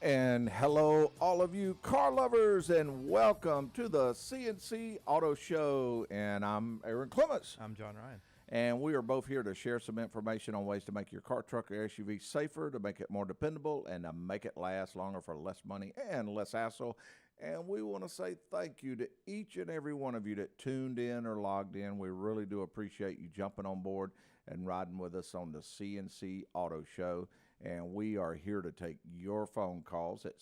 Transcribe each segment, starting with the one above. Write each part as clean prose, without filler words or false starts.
And hello, all of you car lovers, and welcome to the CNC Auto Show. And I'm Aaron Clements. I'm John Ryan. And we are both here to share some information on ways to make your car, truck, or SUV safer, to make it more dependable, and to make it last longer for less money and less hassle. And we want to say thank you to each and every one of you that tuned in or logged in. We really do appreciate you jumping on board and riding with us on the CNC Auto Show. And we are here to take your phone calls at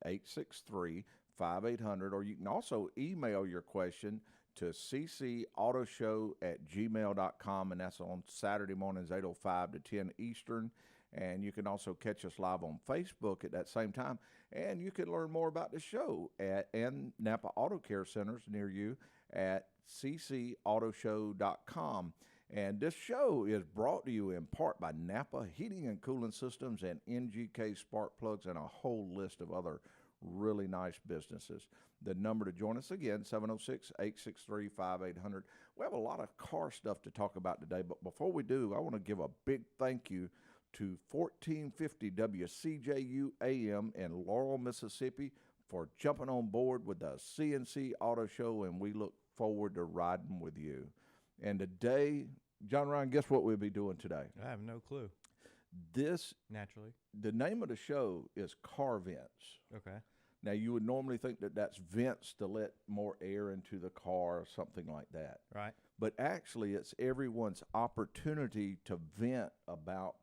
706-863-5800, or you can also email your question to ccautoshow@gmail.com, and that's on Saturday mornings, 8:05 to 10 Eastern. And you can also catch us live on Facebook at that same time. And you can learn more about the show and Napa Auto Care Centers near you at ccautoshow.com. And this show is brought to you in part by Napa Heating and Cooling Systems and NGK Spark Plugs and a whole list of other really nice businesses. The number to join us again, 706-863-5800. We have a lot of car stuff to talk about today, but before we do, I want to give a big thank you to 1450 WCJU AM in Laurel, Mississippi for jumping on board with the CNC Auto Show, and we look forward to riding with you. And today, John Ryan, guess what we'll be doing today? I have no clue. Naturally. The name of the show is Car Vents. Okay. Now, you would normally think that that's vents to let more air into the car or something like that. Right. But actually, it's everyone's opportunity to vent about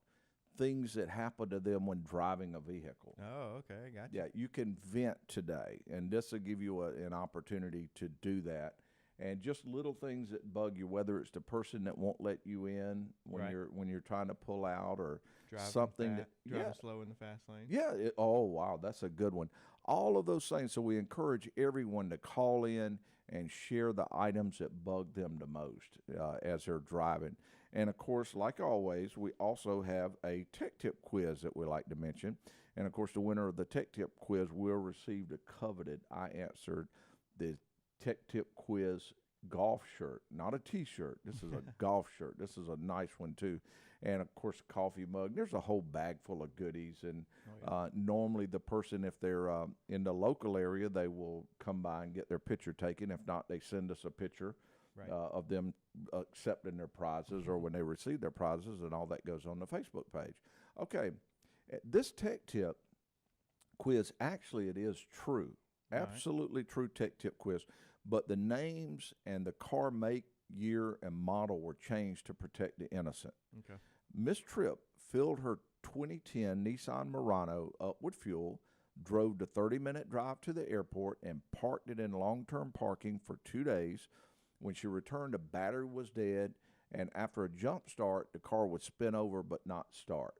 things that happen to them when driving a vehicle. Oh, okay. Gotcha. Yeah, you can vent today, and this will give you an opportunity to do that. And just little things that bug you, whether it's the person that won't let you in when you're trying to pull out, or driving slow in the fast lane. Yeah. Oh, wow, that's a good one. All of those things. So we encourage everyone to call in and share the items that bug them the most as they're driving. And of course, like always, we also have a tech tip quiz that we like to mention. And of course, the winner of the tech tip quiz will receive the coveted I answered the Tech Tip Quiz golf shirt, not a t-shirt. This is a golf shirt. This is a nice one too. And of course, coffee mug. There's a whole bag full of goodies. And normally the person, if they're in the local area, they will come by and get their picture taken. If not, they send us a picture of them accepting their prizes or when they receive their prizes, and all that goes on the Facebook page. Okay, this Tech Tip quiz, actually it is true. Absolutely true tech tip quiz, but the names and the car make, year, and model were changed to protect the innocent. Okay. Miss Tripp filled her 2010 Nissan Murano up with fuel, drove the 30-minute drive to the airport, and parked it in long-term parking for 2 days. When she returned, the battery was dead, and after a jump start, the car would spin over but not start.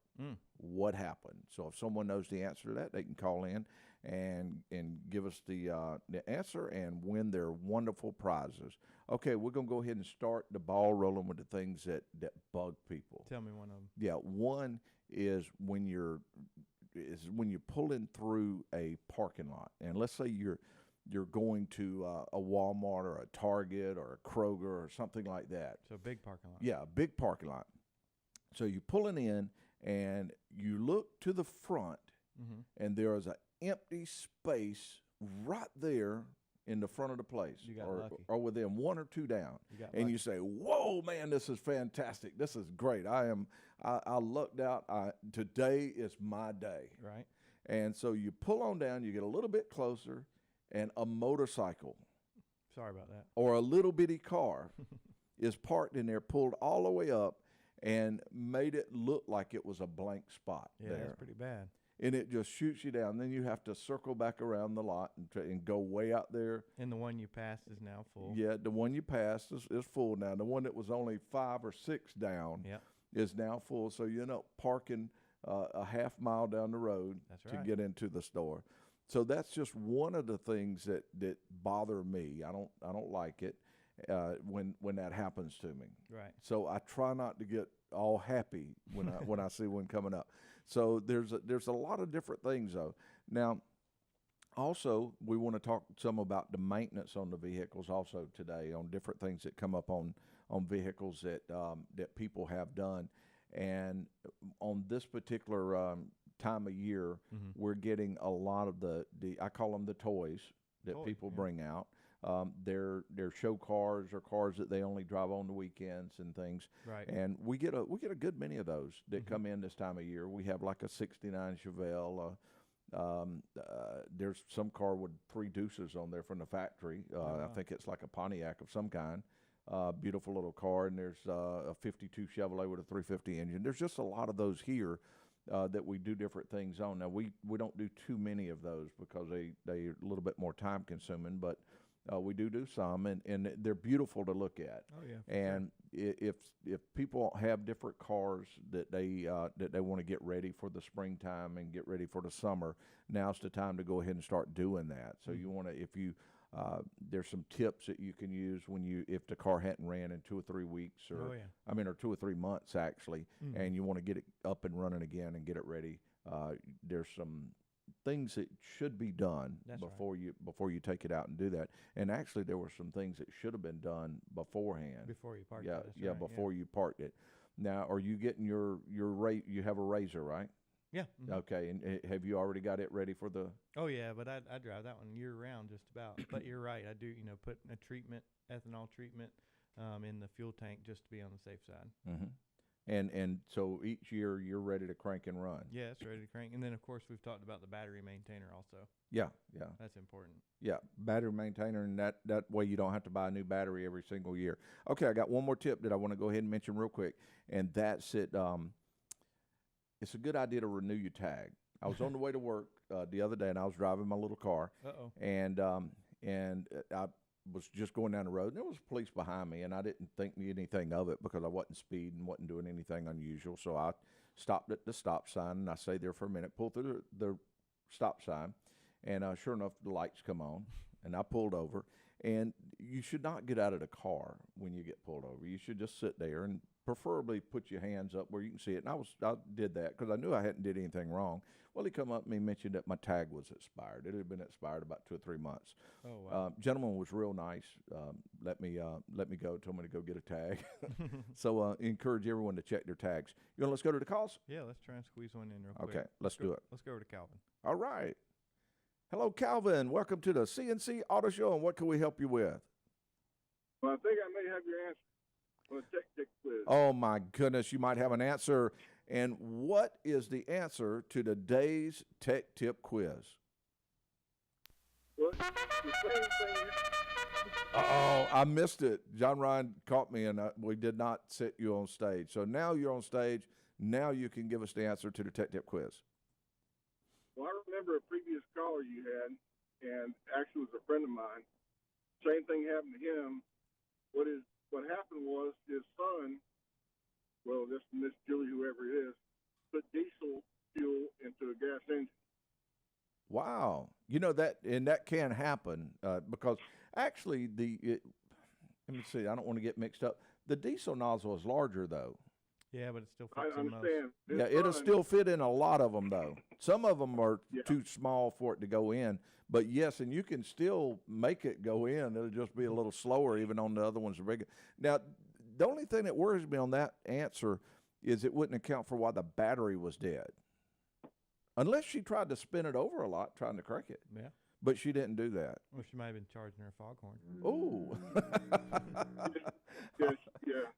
What happened? So if someone knows the answer to that, they can call in and give us the answer and win their wonderful prizes. Okay, we're going to go ahead and start the ball rolling with the things that bug people. Tell me one of them. Yeah, one is when you're pulling through a parking lot, and let's say you're going to a Walmart or a Target or a Kroger or something like that. So a big parking lot. Yeah, a big parking lot. So you're pulling in, and you look to the front, and there is an empty space right there in the front of the place, you got lucky. Or within one or two down. You say, "Whoa, man, this is fantastic! This is great! I lucked out. Today is my day." Right. And so you pull on down. You get a little bit closer, and a motorcycle. Sorry about that. Or a little bitty car is parked in there, pulled all the way up, and made it look like it was a blank spot. Yeah, there. That's pretty bad. And it just shoots you down. Then you have to circle back around the lot and go way out there. And the one you passed is now full. Yeah, the one you passed is full now. The one that was only 5 or 6 down is now full. So you're not parking a half mile down the road to get into the store. So that's just one of the things that bother me. I don't like it. When that happens to me. Right. So I try not to get all happy when I see one coming up. So there's a lot of different things though. Now, also we want to talk some about the maintenance on the vehicles also today, on different things that come up on vehicles that people have done. And on this particular time of year, we're getting a lot of the I call them the toys that people bring out. They're show cars or cars that they only drive on the weekends and things. Right. And we get a good many of those that come in this time of year. We have like a '69 Chevelle. There's some car with 3 deuces on there from the factory. I think it's like a Pontiac of some kind. Beautiful little car. And there's a '52 Chevrolet with a 350 engine. There's just a lot of those here that we do different things on. Now, we don't do too many of those because they're a little bit more time consuming, but we do some, and they're beautiful to look at. Oh, yeah. And if people have different cars that they want to get ready for the springtime and get ready for the summer, now's the time to go ahead and start doing that. So you want to, there's some tips that you can use if the car hadn't ran in 2 or 3 weeks, or or 2 or 3 months actually, and you want to get it up and running again and get it ready. There's some things that should be done before you take it out and do that. And actually, there were some things that should have been done beforehand. Before you parked it. Before you parked it. Now, are you getting your you have a Razor, right? Yeah. Okay, and have you already got it ready for the? Oh yeah, but I drive that one year round just about. But you're right, I do put a ethanol treatment in the fuel tank just to be on the safe side. Mm-hmm. And so each year you're ready to crank and run. Yeah, it's ready to crank. And then of course we've talked about the battery maintainer also. Yeah. That's important. Yeah, battery maintainer, and that way you don't have to buy a new battery every single year. Okay, I got one more tip that I want to go ahead and mention real quick, and that's it. It's a good idea to renew your tag. I was on the way to work the other day, and I was driving my little car, and I was just going down the road, and there was police behind me, and I didn't think anything of it because I wasn't speeding, wasn't doing anything unusual. So I stopped at the stop sign, and I stayed there for a minute, pulled through the stop sign, and sure enough, the lights come on, and I pulled over. And you should not get out of the car when you get pulled over. You should just sit there and preferably put your hands up where you can see it. And I did that because I knew I hadn't did anything wrong. Well, he come up and he mentioned that my tag was expired. It had been expired about 2 or 3 months. Oh, wow. Gentleman was real nice. Let me go. Told me to go get a tag. So encourage everyone to check their tags. Let's go to the calls? Yeah, let's try and squeeze one in real quick. Okay, let's do it. Let's go over to Calvin. All right. Hello, Calvin. Welcome to the CNC Auto Show, and what can we help you with? Well, I think I may have your answer on the tech quiz. Oh, my goodness. You might have an answer. And what is the answer to today's Tech Tip quiz? Well, the same thing. Oh, I missed it. John Ryan caught me, and we did not set you on stage. So now you're on stage. Now you can give us the answer to the Tech Tip quiz. Well, I remember a previous caller you had, and actually was a friend of mine. Same thing happened to him. What happened was his son, well, this Miss Julie, whoever it is, put diesel fuel into a gas engine. Wow. That can happen because actually let me see, I don't want to get mixed up. The diesel nozzle is larger, though. Yeah, but it still I fits in most. understand. Yeah, it'll still fit in a lot of them, though. Some of them are too small for it to go in. But, yes, and you can still make it go in. It'll just be a little slower even on the other ones are bigger. Now, the only thing that worries me on that answer is it wouldn't account for why the battery was dead. Unless she tried to spin it over a lot trying to crank it. Yeah. But she didn't do that. Well, she might have been charging her foghorn. Oh. Yes, yeah.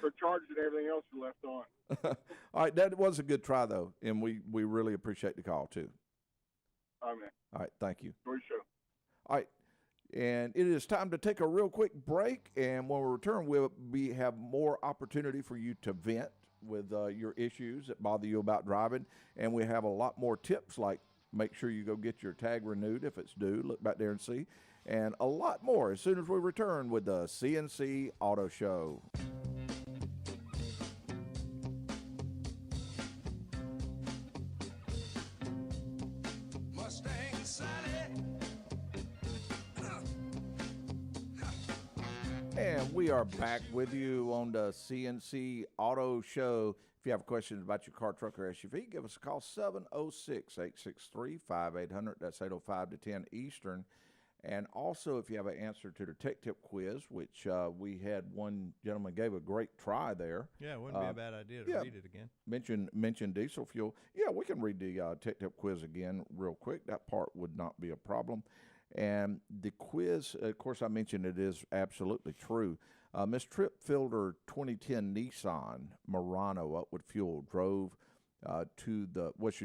Her charge and everything else is left on. All right, that was a good try, though, and we really appreciate the call, too. All right, man. All right, thank you. Enjoy the show. All right, and it is time to take a real quick break, and when we return, we have more opportunity for you to vent with your issues that bother you about driving, and we have a lot more tips like make sure you go get your tag renewed if it's due. Look back there and see, and a lot more as soon as we return with the CNC Auto Show. And we are back with you on the CNC Auto Show. If you have questions about your car, truck, or SUV, give us a call, 706-863-5800. That's 805 to 10 Eastern. And also, if you have an answer to the tech tip quiz, which we had one gentleman gave a great try there. Yeah, it wouldn't be a bad idea to yeah. read it again. Mention diesel fuel. Yeah, we can read the tech tip quiz again real quick. That part would not be a problem. And the quiz, of course, I mentioned it is absolutely true. Miss Tripp filled her 2010 Nissan Murano up with fuel, drove she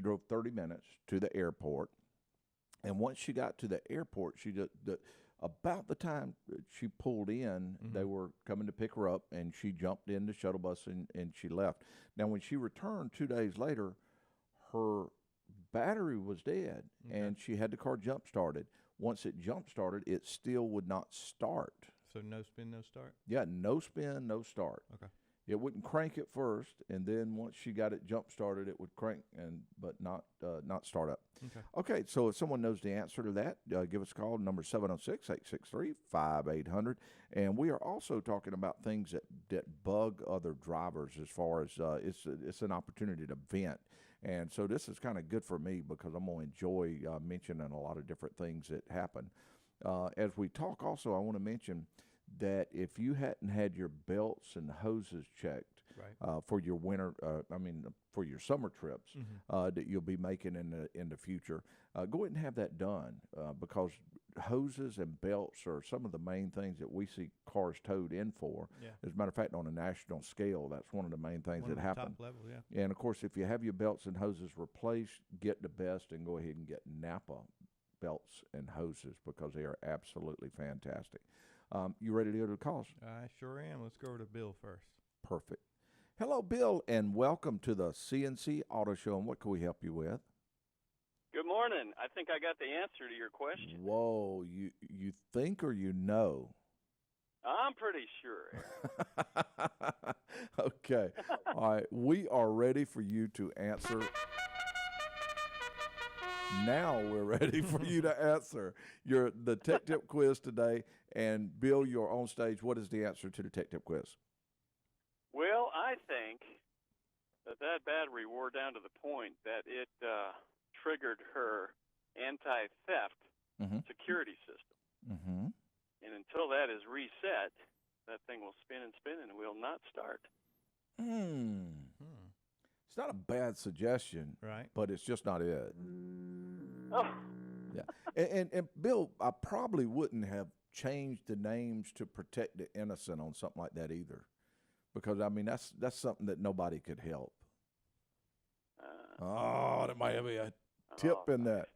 drove 30 minutes to the airport. And once she got to the airport, about the time she pulled in, they were coming to pick her up, and she jumped in the shuttle bus and she left. Now, when she returned 2 days later, her battery was dead, and she had the car jump started. Once it jump started, it still would not start. So no spin, no start? Yeah, no spin, no start. Okay. It wouldn't crank at first, and then once she got it jump started, it would crank but not start up. Okay, so if someone knows the answer to that, give us a call, number 706-863-5800. And we are also talking about things that bug other drivers as far as it's an opportunity to vent. And so this is kind of good for me because I'm going to enjoy mentioning a lot of different things that happen. As we talk also, I want to mention that if you hadn't had your belts and hoses checked for your for your summer trips that you'll be making in the future, go ahead and have that done because hoses and belts are some of the main things that we see cars towed in for. Yeah. As a matter of fact, on a national scale, that's one of the main things that happen. Top level, yeah. And of course, if you have your belts and hoses replaced, get the best and go ahead and get Napa belts and hoses because they are absolutely fantastic. You ready to go to the calls? I sure am. Let's go over to Bill first. Perfect. Hello, Bill, and welcome to the CNC Auto Show. And what can we help you with? Good morning. I think I got the answer to your question. Whoa, you think or you know? I'm pretty sure. Okay. All right. We are ready for you to answer. Now we're ready for you to answer the Tech Tip quiz today. And Bill, you're on stage. What is the answer to the Tech Tip quiz? Well, I think that battery wore down to the point that it triggered her anti-theft security system. Mm-hmm. And until that is reset, that thing will spin and spin and will not start. It's not a bad suggestion, right? But it's just not it. Oh. Yeah. And Bill, I probably wouldn't have changed the names to protect the innocent on something like that either. Because, I mean, that's something that nobody could help. That might be a tip in that.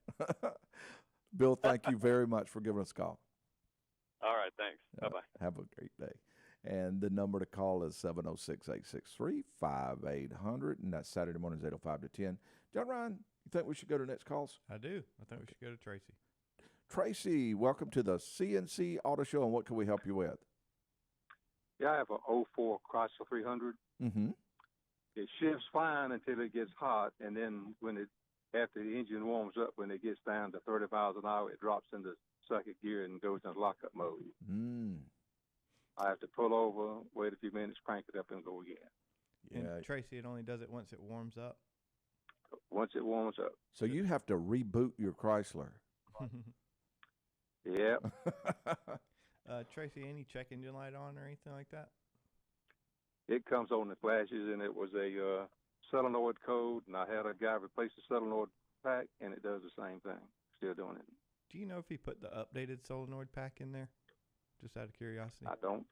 Bill, thank you very much for giving us a call. All right, thanks. Bye-bye. Have a great day. And the number to call is 706-863-5800, and that's Saturday mornings 8:05 to 10. John Ryan, you think we should go to the next calls? I do. I think we should go to Tracy. Tracy, welcome to the CNC Auto Show, and what can we help you with? Yeah, I have an 04 Chrysler 300. Mm-hmm. It shifts fine until it gets hot, and then after the engine warms up, when it gets down to 30 miles an hour, it drops into second gear and goes into lockup mode. I have to pull over, wait a few minutes, crank it up, and go again. Yeah. And Tracy, it only does it once it warms up? Once it warms up. So you have to reboot your Chrysler. Yeah. Tracy, any check engine light on or anything like that? It comes on the flashes, and it was a solenoid code, and I had a guy replace the solenoid pack, and it does the same thing. Still doing it. Do you know if he put the updated solenoid pack in there? Just out of curiosity. I don't.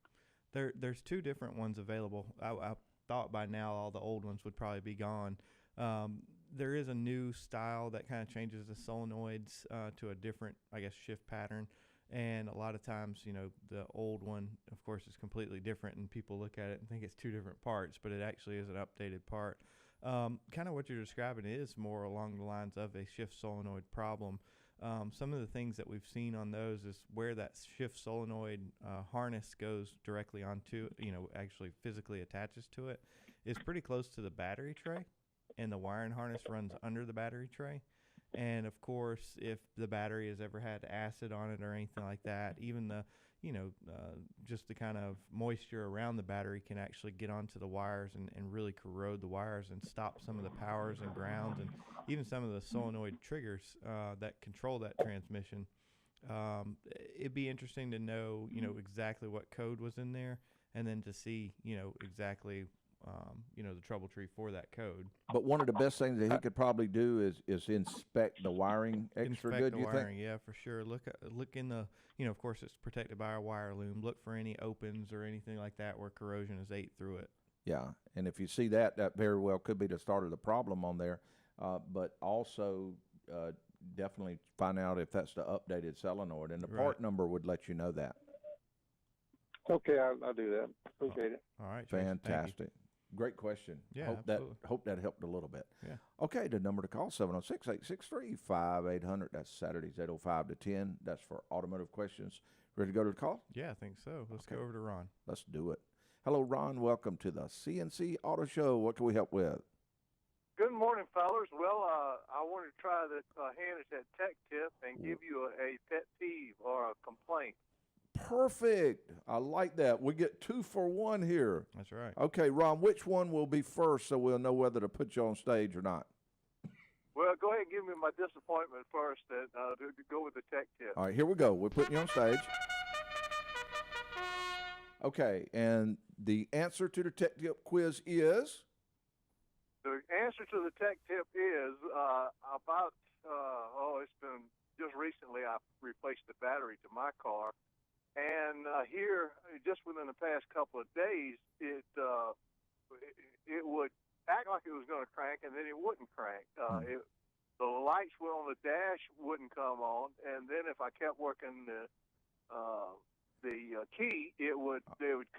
There's two different ones available. I thought by now all the old ones would probably be gone. There is a new style that kind of changes the solenoids to a different, I guess, shift pattern. And a lot of times, the old one, of course, is completely different, and people look at it and think it's two different parts, but it actually is an updated part. Kind of what you're describing is more along the lines of a shift solenoid problem. Some of the things that we've seen on those is where that shift solenoid harness goes directly onto, actually physically attaches to it, is pretty close to the battery tray, and the wiring harness runs under the battery tray. And of course, if the battery has ever had acid on it or anything like that, even the, just the kind of moisture around the battery can actually get onto the wires and really corrode the wires and stop some of the powers and grounds and even some of the solenoid triggers that control that transmission. It'd be interesting to know, exactly what code was in there, and then to see, exactly, the trouble tree for that code. But one of the best things that he could probably do is inspect the wiring extra Inspect good, the you wiring, think? yeah, for sure. Look in the, of course it's protected by our wire loom. Look for any opens or anything like that where corrosion has ate through it. Yeah, and if you see that very well could be the start of the problem on there. But also definitely find out if that's the updated solenoid, and the part number would let you know that. Okay, I'll do that. Appreciate it. All right, Jason, thank you. Fantastic. Great question. Yeah, hope absolutely. that helped a little bit. Yeah. Okay, the number to call 706-863-5800. That's Saturdays 8:05 to 10. That's for automotive questions. Ready to go to the call? Yeah, I think so. Let's Okay. go over to Ron. Let's do it. Hello, Ron. Welcome to the CNC Auto Show. What can we help with? Good morning, fellas. Well, I want to try the hand at that tech tip and give you a pet peeve or a complaint. Perfect. I like that. We get 2 for 1 here. That's right. Okay, Ron, which one will be first so we'll know whether to put you on stage or not? Well, go ahead and give me my disappointment first and to go with the tech tip. All right, here we go. We're putting you on stage. Okay, and the answer to the tech tip quiz is? The answer to the tech tip is it's been just recently I replaced the battery to my car. And here, just within the past couple of days, it would act like it was going to crank, and then it wouldn't crank. The lights on the dash wouldn't come on, and then if I kept working the key, they would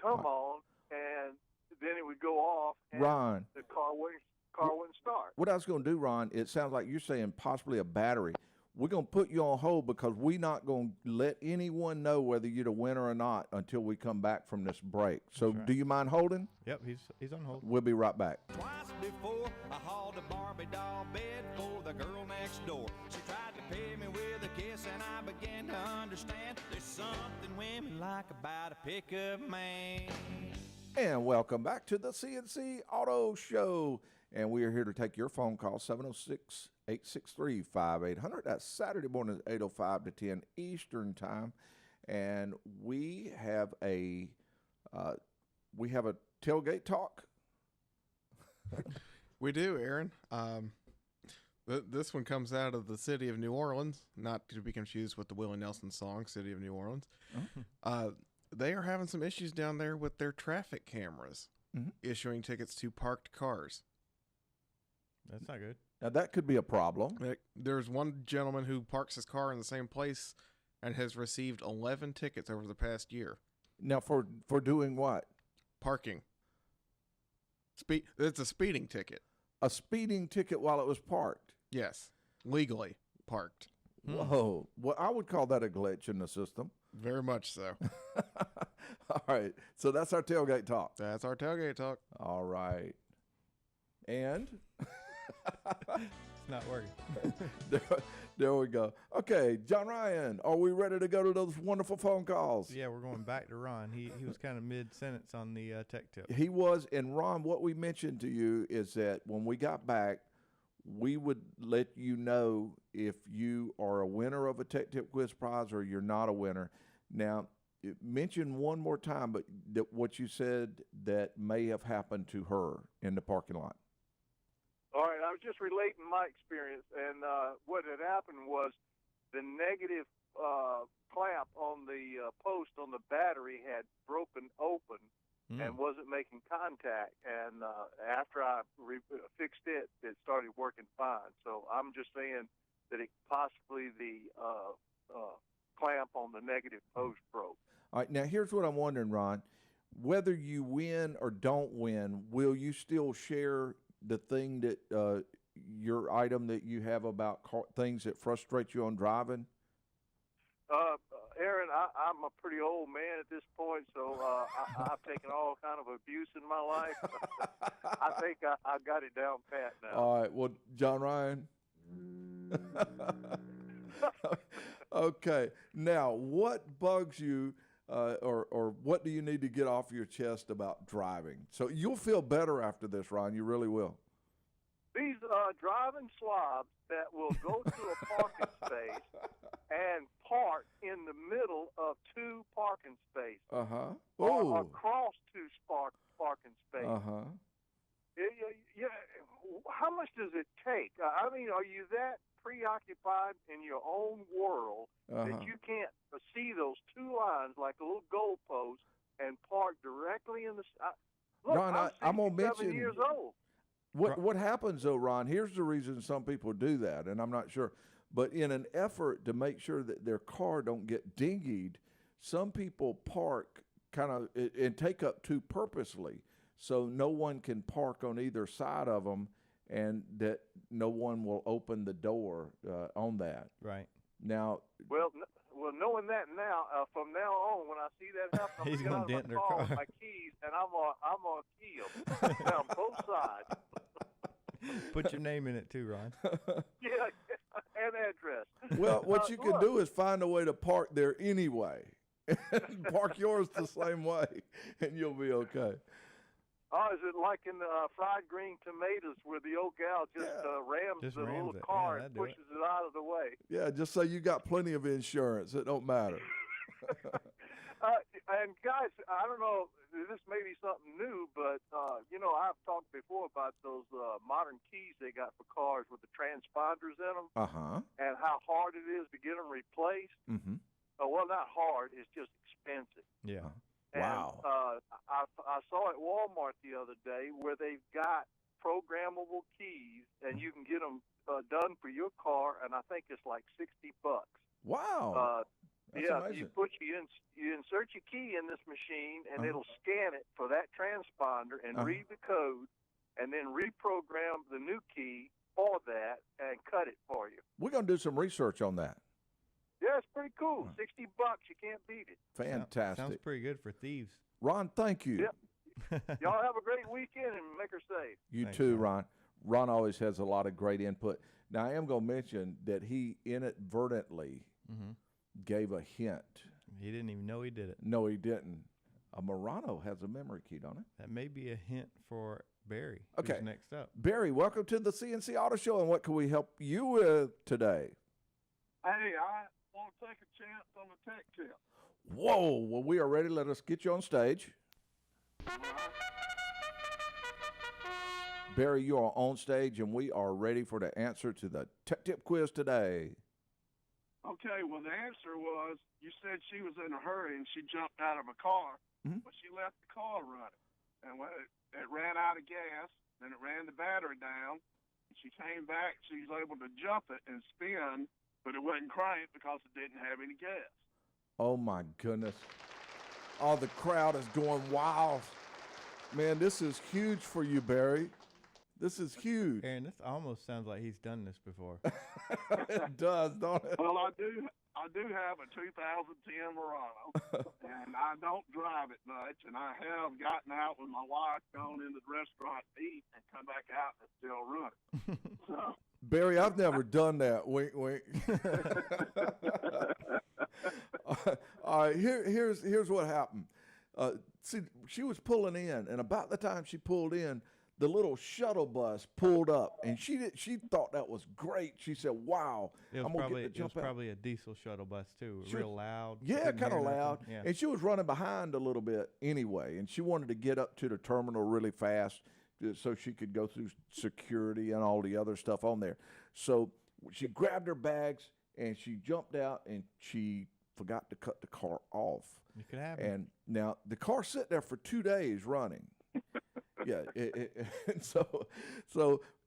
come on, and then it would go off, and Ron, the car wouldn't start. what I was going to do, Ron, it sounds like you're saying possibly a battery. We're going to put you on hold because we're not going to let anyone know whether you're the winner or not until we come back from this break. So That's right. do you mind holding? Yep, he's on hold. We'll be right back. Twice before, I hauled a Barbie doll bed for the girl next door. She tried to pay me with a kiss, and I began to understand there's something women like about a pickup man. And welcome back to the CNC Auto Show. And we are here to take your phone call, 706-863-5800. That's Saturday morning, 8:05 to 10 Eastern Time. And we have a tailgate talk. We do, Aaron. This one comes out of the city of New Orleans, not to be confused with the Willie Nelson song, City of New Orleans. They are having some issues down there with their traffic cameras, issuing tickets to parked cars. That's not good. Now, that could be a problem. There's one gentleman who parks his car in the same place and has received 11 tickets over the past year. Now, for doing what? Parking. It's a speeding ticket. A speeding ticket while it was parked. Yes. Legally parked. Whoa. Well, I would call that a glitch in the system. Very much so. All right. So that's our tailgate talk. That's our tailgate talk. All right. And? It's not working. There we go. Okay, John Ryan, are we ready to go to those wonderful phone calls? Yeah, we're going back to Ron. He was kind of mid-sentence on the tech tip. He was. And Ron, what we mentioned to you is that when we got back, we would let you know if you are a winner of a Tech Tip Quiz prize or you're not a winner. Now, mention one more time, but what you said that may have happened to her in the parking lot. All right, I was just relating my experience, and what had happened was the negative clamp on the post on the battery had broken open and wasn't making contact. And after I fixed it, it started working fine. So I'm just saying that it possibly the clamp on the negative post broke. All right, now here's what I'm wondering, Ron. Whether you win or don't win, will you still share the thing that your item that you have about things that frustrate you on driving? Aaron, I'm a pretty old man at this point, so I've taken all kind of abuse in my life. I think I got it down pat now. All right. Well, John Ryan. Okay. Now, what bugs you or what do you need to get off your chest about driving? So you'll feel better after this, Ron. You really will. These driving slobs that will go to a parking space and park are you that preoccupied in your own world that you can't see those two lines like a little goalpost and park directly in the? Look, Ron, I'm gonna 67 mention years old. what happens though, Ron. Here's the reason some people do that, and I'm not sure. But in an effort to make sure that their car don't get dinghied, some people park kind of and take up two purposely, so no one can park on either side of them, and that no one will open the door on that. Right. Now, Well, knowing that now, from now on, when I see that happen, I'm He's gonna gonna get out dent of their my car with car. my keys, and I'm gonna key them down both sides. Put your name in it too, Ron. Yeah, and address. well, what you can look. do is find a way to park there anyway. Park yours the same way, and you'll be okay. Oh, is it like in the fried green tomatoes where the old gal just rams Just the rams little it. car Yeah, and that'd do it. pushes it out of the way? Yeah, just so you got plenty of insurance. It don't matter. And guys, I don't know, this may be something new, but I've talked before about those modern keys they got for cars with the transponders in them, and how hard it is to get them replaced. Mm-hmm. Well, not hard; it's just expensive. Yeah. And, Wow. I saw at Walmart the other day where they've got programmable keys, and you can get them done for your car, and I think it's like $60. Wow. That's Yeah, amazing. you insert your key in this machine, and Uh-huh. it'll scan it for that transponder and read the code, and then reprogram the new key for that and cut it for you. We're going to do some research on that. Yeah, it's pretty cool. $60, you can't beat it. Fantastic. Sounds pretty good for thieves. Ron, thank you. Yep. Y'all have a great weekend and make her safe. You Thanks, too, Ron. Ron. Ron always has a lot of great input. Now, I am going to mention that he inadvertently Mm-hmm. gave a hint. He didn't even know he did it. No, he didn't. A Murano has a memory key, don't it? That may be a hint for Barry. Okay. Who's next up? Barry, welcome to the CNC Auto Show, and what can we help you with today? Hey, I want to take a chance on the tech tip. Whoa, well, we are ready. Let us get you on stage. Barry, you are on stage, and we are ready for the answer to the tech tip quiz today. Okay, well, the answer was you said she was in a hurry and she jumped out of a car, but she left the car running. And when it ran out of gas, then it ran the battery down. And she came back, she was able to jump it and spin, but it wouldn't crank because it didn't have any gas. Oh, my goodness. Oh, the crowd is going wild. Man, this is huge for you, Barry. This is huge. Aaron, this almost sounds like he's done this before. It does, don't it? Well, I do have a 2010 Murano, and I don't drive it much, and I have gotten out with my wife, gone into the restaurant to eat, and come back out and it's still running. So, Barry, I've never done that. Wink, wink. All right, here's what happened. See, she was pulling in, and about the time she pulled in, the little shuttle bus pulled up, and she thought that was great. She said, "Wow, It was I'm gonna probably get to jump out." probably a diesel shuttle bus too, She real loud. Yeah, couldn't kind of hear nothing. loud. Yeah. And she was running behind a little bit anyway, and she wanted to get up to the terminal really fast so she could go through security and all the other stuff on there. So she grabbed her bags and she jumped out, and she forgot to cut the car off. It could happen. And now the car sat there for 2 days running. Yeah, and so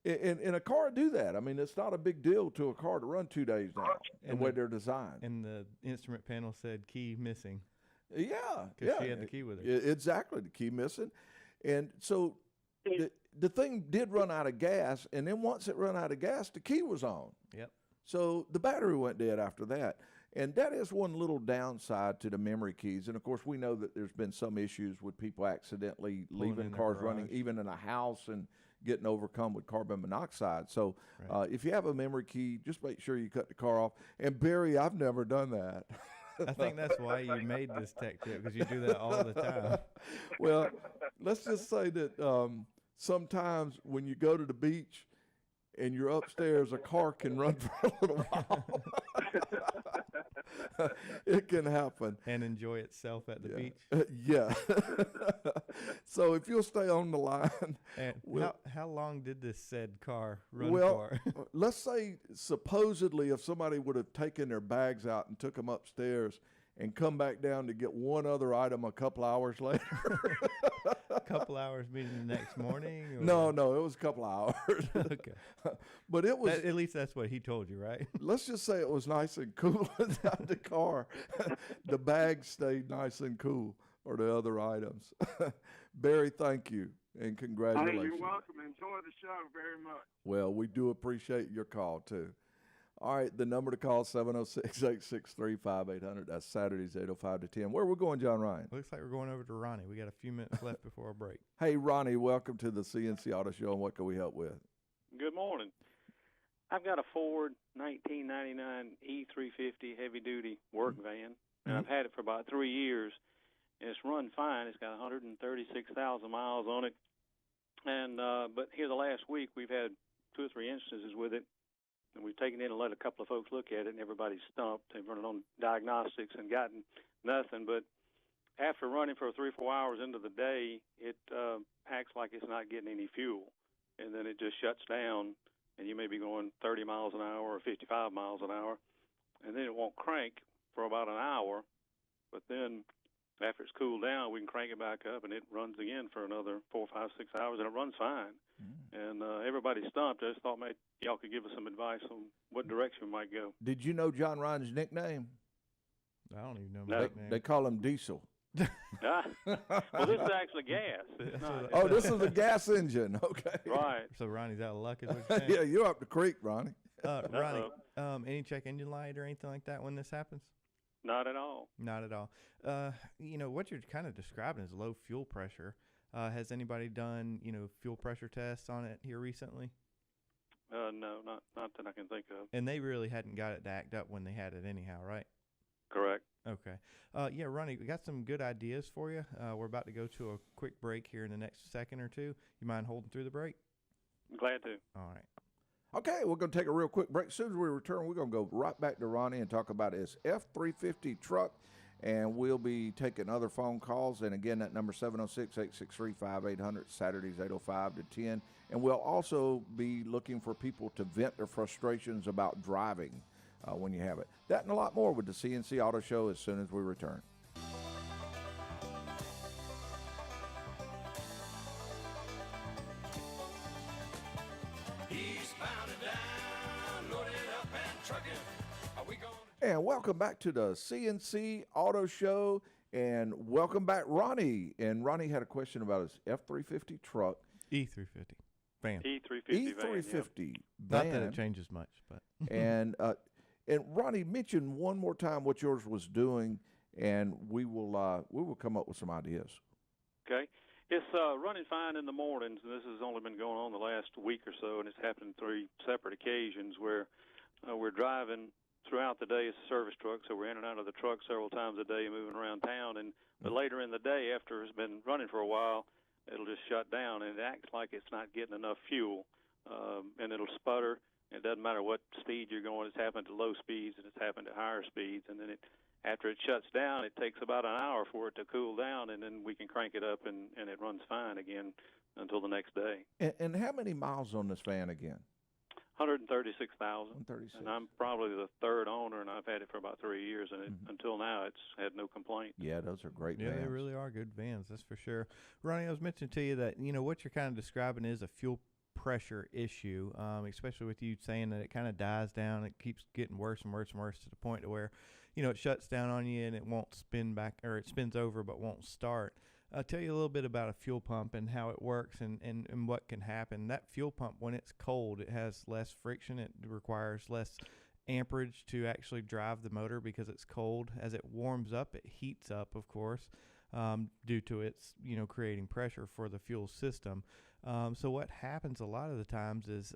in a car do that. I mean, it's not a big deal to a car to run 2 days now, the way they're designed. And the instrument panel said key missing. Yeah, Because she had the key with her. Exactly, the key missing. And so the thing did run out of gas, and then once it ran out of gas, the key was on. Yep. So the battery went dead after that. And that is one little downside to the memory keys. And, of course, we know that there's been some issues with people accidentally leaving in their cars running, garage. even in a house, and getting overcome with carbon monoxide. So if you have a memory key, just make sure you cut the car off. And, Barry, I've never done that. I think that's why you made this tech tip, because you do that all the time. Well, let's just say that sometimes when you go to the beach and you're upstairs, a car can run for a little while. It can happen. And enjoy itself at the beach. Yeah. So if you'll stay on the line. And how long did this said car run Well, for? let's say supposedly if somebody would have taken their bags out and took them upstairs and come back down to get one other item a couple hours later. A couple hours, meaning the next morning? Or? No, it was a couple hours. Okay. But it was, At least that's what he told you, right? let's just say it was nice and cool inside the car. The bag stayed nice and cool, or the other items. Barry, thank you, and Hey, congratulations. you're welcome. Enjoy the show very much. Well, we do appreciate your call, too. All right, the number to call, 706-863-5800. That's Saturdays, 8:05 to 10. Where are we going, John Ryan? Looks like we're going over to Ronnie. We got a few minutes left before our break. Hey, Ronnie, welcome to the CNC Auto Show, and what can we help with? Good morning. I've got a Ford 1999 E350 heavy-duty work van, and I've had it for about 3 years, and it's run fine. It's got 136,000 miles on it, and but here the last week we've had 2 or 3 instances with it, and we've taken it in and let a couple of folks look at it, and everybody's stumped. They've run it on diagnostics and gotten nothing, but after running for 3 or 4 hours into the day, it acts like it's not getting any fuel, and then it just shuts down, and you may be going 30 miles an hour or 55 miles an hour, and then it won't crank for about an hour, but then after it's cooled down, we can crank it back up, and it runs again for another 4, 5, 6 hours, and it runs fine. And everybody's stumped. I just thought maybe y'all could give us some advice on what direction we might go. Did you know John Ryan's nickname? I don't even know No. my nickname. They call him Diesel. Well, this is actually gas. It's not. Oh, this is a gas engine. Okay. Right. So Ronnie's out of luck, is what you're saying? Yeah, you're up the creek, Ronnie. Ronnie, any check engine light or anything like that when this happens? Not at all. Not at all. What you're kind of describing is low fuel pressure. Has anybody done, fuel pressure tests on it here recently? No, not that I can think of. And they really hadn't got it to act up when they had it anyhow, right? Correct. Okay. Yeah, Ronnie, we got some good ideas for you. We're about to go to a quick break here in the next second or two. You mind holding through the break? Glad to. All right. Okay, we're going to take a real quick break. As soon as we return, we're going to go right back to Ronnie and talk about his F-350 truck, and we'll be taking other phone calls. And again, that number 706-863-5800, Saturdays 8:05 to 10. And we'll also be looking for people to vent their frustrations about driving when you have it. That and a lot more with the CNC Auto Show as soon as we return. And welcome back to the CNC Auto Show, and welcome back, Ronnie. And Ronnie had a question about his F-350 truck. E350 van. E350 van. E350 Not van. that it changes much, but. And Ronnie, mention one more time what yours was doing, and we will come up with some ideas. Okay. It's running fine in the mornings, and this has only been going on the last week or so, and it's happened 3 separate occasions where we're driving throughout the day. It's a service truck, so we're in and out of the truck several times a day, moving around town. But later in the day, after it's been running for a while, it'll just shut down, and it acts like it's not getting enough fuel, and it'll sputter. It doesn't matter what speed you're going. It's happened to low speeds, and it's happened to higher speeds. And then after it shuts down, it takes about an hour for it to cool down, and then we can crank it up, and it runs fine again until the next day. And how many miles on this van again? 136,000. 136. And I'm probably the 3rd owner, and I've had it for about 3 years, and until now it's had no complaint. Yeah, those are great Yeah, vans. they really are good vans, that's for sure. Ronnie, I was mentioning to you that, what you're kind of describing is a fuel pressure issue, especially with you saying that it kind of dies down. It keeps getting worse and worse and worse to the point to where, it shuts down on you and it won't spin back, or it spins over but won't start. I'll tell you a little bit about a fuel pump and how it works and what can happen. That fuel pump, when it's cold, it has less friction. It requires less amperage to actually drive the motor because it's cold. As it warms up, it heats up, of course, due to its, creating pressure for the fuel system. So what happens a lot of the times is,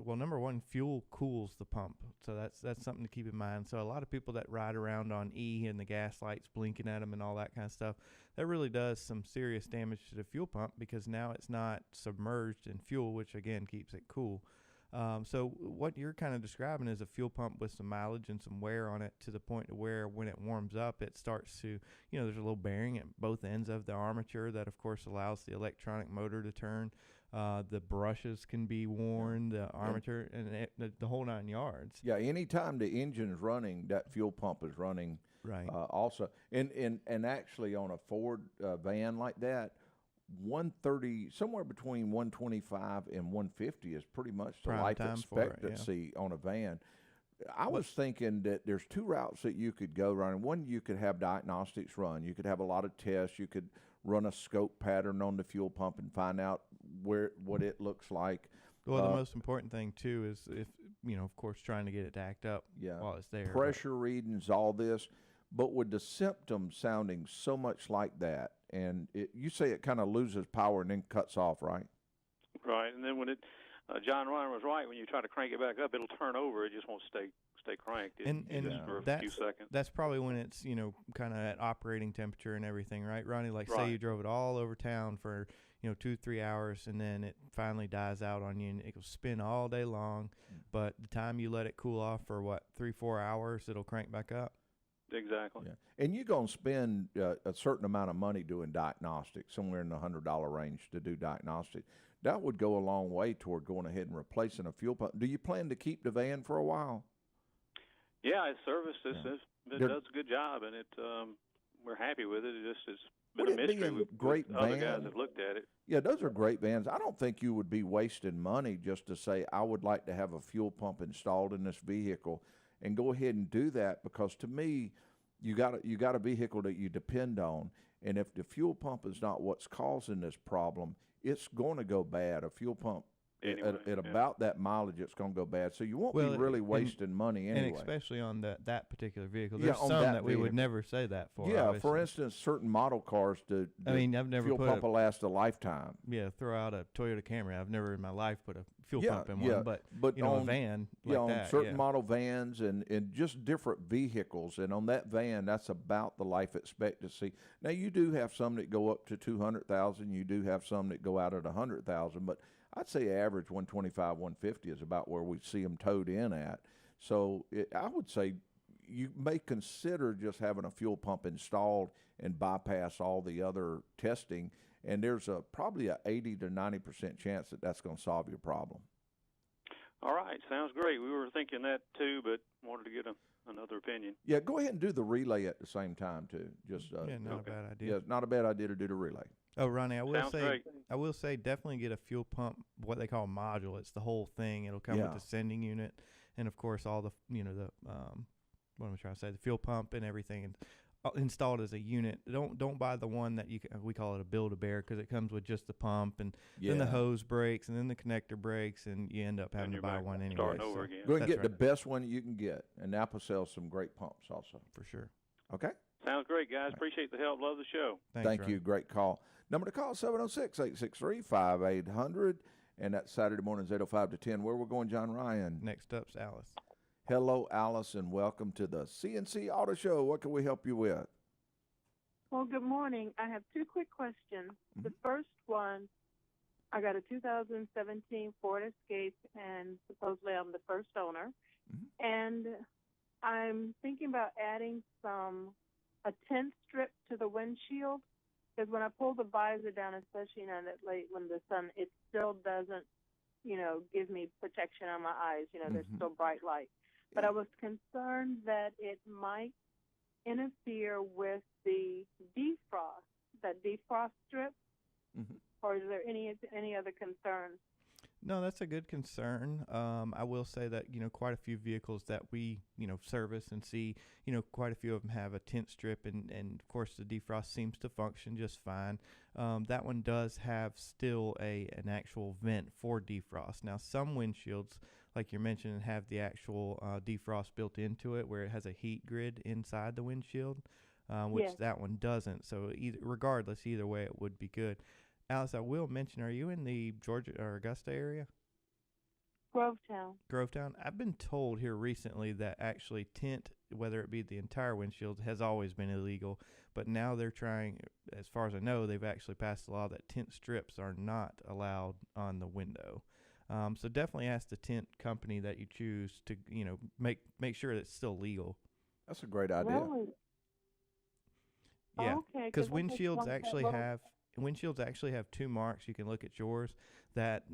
number one, fuel cools the pump. So that's something to keep in mind. So a lot of people that ride around on E and the gas lights blinking at them and all that kind of stuff, that really does some serious damage to the fuel pump because now it's not submerged in fuel, which again keeps it cool. So what you're kind of describing is a fuel pump with some mileage and some wear on it, to the point to where when it warms up, it starts to, there's a little bearing at both ends of the armature that, of course, allows the electronic motor to turn. The brushes can be worn, the armature, and the whole 9 yards. Yeah, anytime the engine's running, that fuel pump is running. Right. Also, and actually on a Ford van like that, 130, somewhere between 125 and 150 is pretty much the Prime life time for it, expectancy on a van. I was thinking that there's two routes that you could go running. One, you could have diagnostics run. You could have a lot of tests. You could run a scope pattern on the fuel pump and find out what it looks like. Well, the most important thing too is, if of course, trying to get it to act up while it's there. Pressure readings, all this. But with the symptoms sounding so much like that, and you say it kind of loses power and then cuts off, right? Right, and then when John Ryan was right, when you try to crank it back up, it'll turn over. It just won't stay cranked. For a few seconds. That's probably when it's kind of at operating temperature and everything, right, Ronnie? Like say you drove it all over town for 2-3 hours, and then it finally dies out on you, and it will spin all day long. But the time you let it cool off for 3-4 hours, it'll crank back up. Exactly. Yeah. And you're going to spend a certain amount of money doing diagnostics, somewhere in the $100 range to do diagnostics. That would go a long way toward going ahead and replacing a fuel pump. Do you plan to keep the van for a while? Yeah, it's serviced. It does a good job, and we're happy with it. It's been a mystery. Great other van? guys have looked at it. Yeah, those are great vans. I don't think you would be wasting money just to say, I would like to have a fuel pump installed in this vehicle, and go ahead and do that, because to me, you got a vehicle that you depend on, and if the fuel pump is not what's causing this problem, it's going to go bad. A fuel pump Anyway, at about that mileage, it's going to go bad. So you won't be really wasting money anyway. And especially on that particular vehicle. There's on some that we would never say that for. Yeah, obviously. for instance, certain model cars, I've never fuel put pump will last a lifetime. Yeah, throw out a Toyota Camry. I've never in my life put a fuel pump in one, but on a van like on that. certain model vans and just different vehicles, and on that van, that's about the life expectancy. Now, you do have some that go up to 200,000. You do have some that go out at 100,000, but I'd say average 125, 150 is about where we see them towed in at. So I would say you may consider just having a fuel pump installed and bypass all the other testing, and there's probably a 80 to 90% chance that that's going to solve your problem. All right, sounds great. We were thinking that too, but wanted to get another opinion. Yeah, go ahead and do the relay at the same time too. Just not a bad idea. Yeah, not a bad idea to do the relay. Oh, Ronnie, I Sounds will say definitely get a fuel pump, what they call a module. It's the whole thing. It'll come with the sending unit, and of course all the what am I trying to say? The fuel pump and everything, and installed as a unit. Don't buy the one that we call it a Build-A-Bear, because it comes with just the pump, and then the hose breaks, and then the connector breaks, and you end up having to buy one anyway. Starting over again. Go ahead and get the best one you can get, and Napa sells some great pumps also. For sure. Okay. Sounds great, guys. Appreciate the help. Love the show. Thank you. Great call. Number to call, 706-863-5800. And that's Saturday mornings, 8:05 to 10. Where we're going, John Ryan? Next up's Alice. Hello, Alice, and welcome to the CNC Auto Show. What can we help you with? Well, good morning. I have two quick questions. Mm-hmm. The first one, I got a 2017 Ford Escape, and supposedly I'm the first owner. Mm-hmm. And I'm thinking about adding a tint strip to the windshield, because when I pull the visor down, especially that late when the sun, it still doesn't, give me protection on my eyes. There's still bright light. But I was concerned that it might interfere with the defrost, that defrost strip, or is there any other concerns? No, that's a good concern. I will say that, quite a few vehicles that we, service and see, quite a few of them have a tint strip, and of course the defrost seems to function just fine. That one does have still an actual vent for defrost. Now, some windshields, like you're mentioning, have the actual defrost built into it, where it has a heat grid inside the windshield, which that one doesn't. So either way, it would be good. Alice, I will mention, are you in the Georgia or Augusta area? Grovetown. I've been told here recently that actually tint, whether it be the entire windshield, has always been illegal. But now they're trying, as far as I know, they've actually passed a law that tint strips are not allowed on the window. So definitely ask the tint company that you choose to, make sure that it's still legal. That's a great idea. Really? Yeah, Okay, because 'cause I just want that little- windshields actually have two marks. You can look at yours that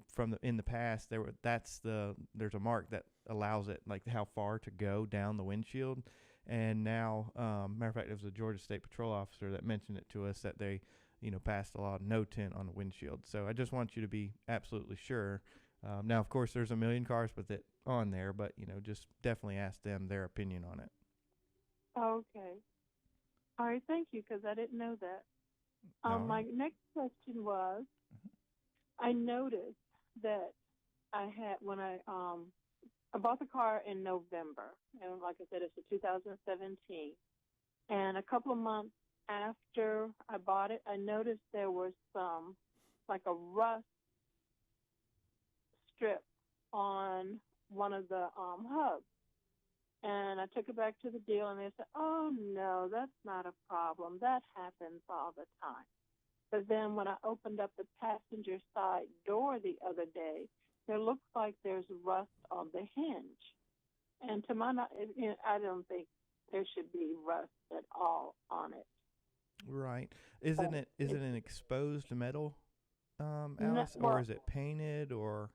from in the past there's a mark that allows it, like how far to go down the windshield. And now, matter of fact, it was a Georgia State Patrol officer that mentioned it to us that they passed a law of no tint on the windshield. So I just want you to be absolutely sure. Now, of course, there's a million cars with it on there, but just definitely ask them their opinion on it. Okay. All right, thank you, because I didn't know that. All My right. next question was, I noticed that I had when I bought the car in November, and like I said, it's a 2017. And a couple of months after I bought it, I noticed there was some, like a rust strip on one of the hubs. And I took it back to the dealer, and they said, "Oh no, that's not a problem. That happens all the time." But then when I opened up the passenger side door the other day, there looks like there's rust on the hinge. And to my knowledge, I don't think there should be rust at all on it. Right. Is it an exposed metal, No, Alice, or well, is it painted or?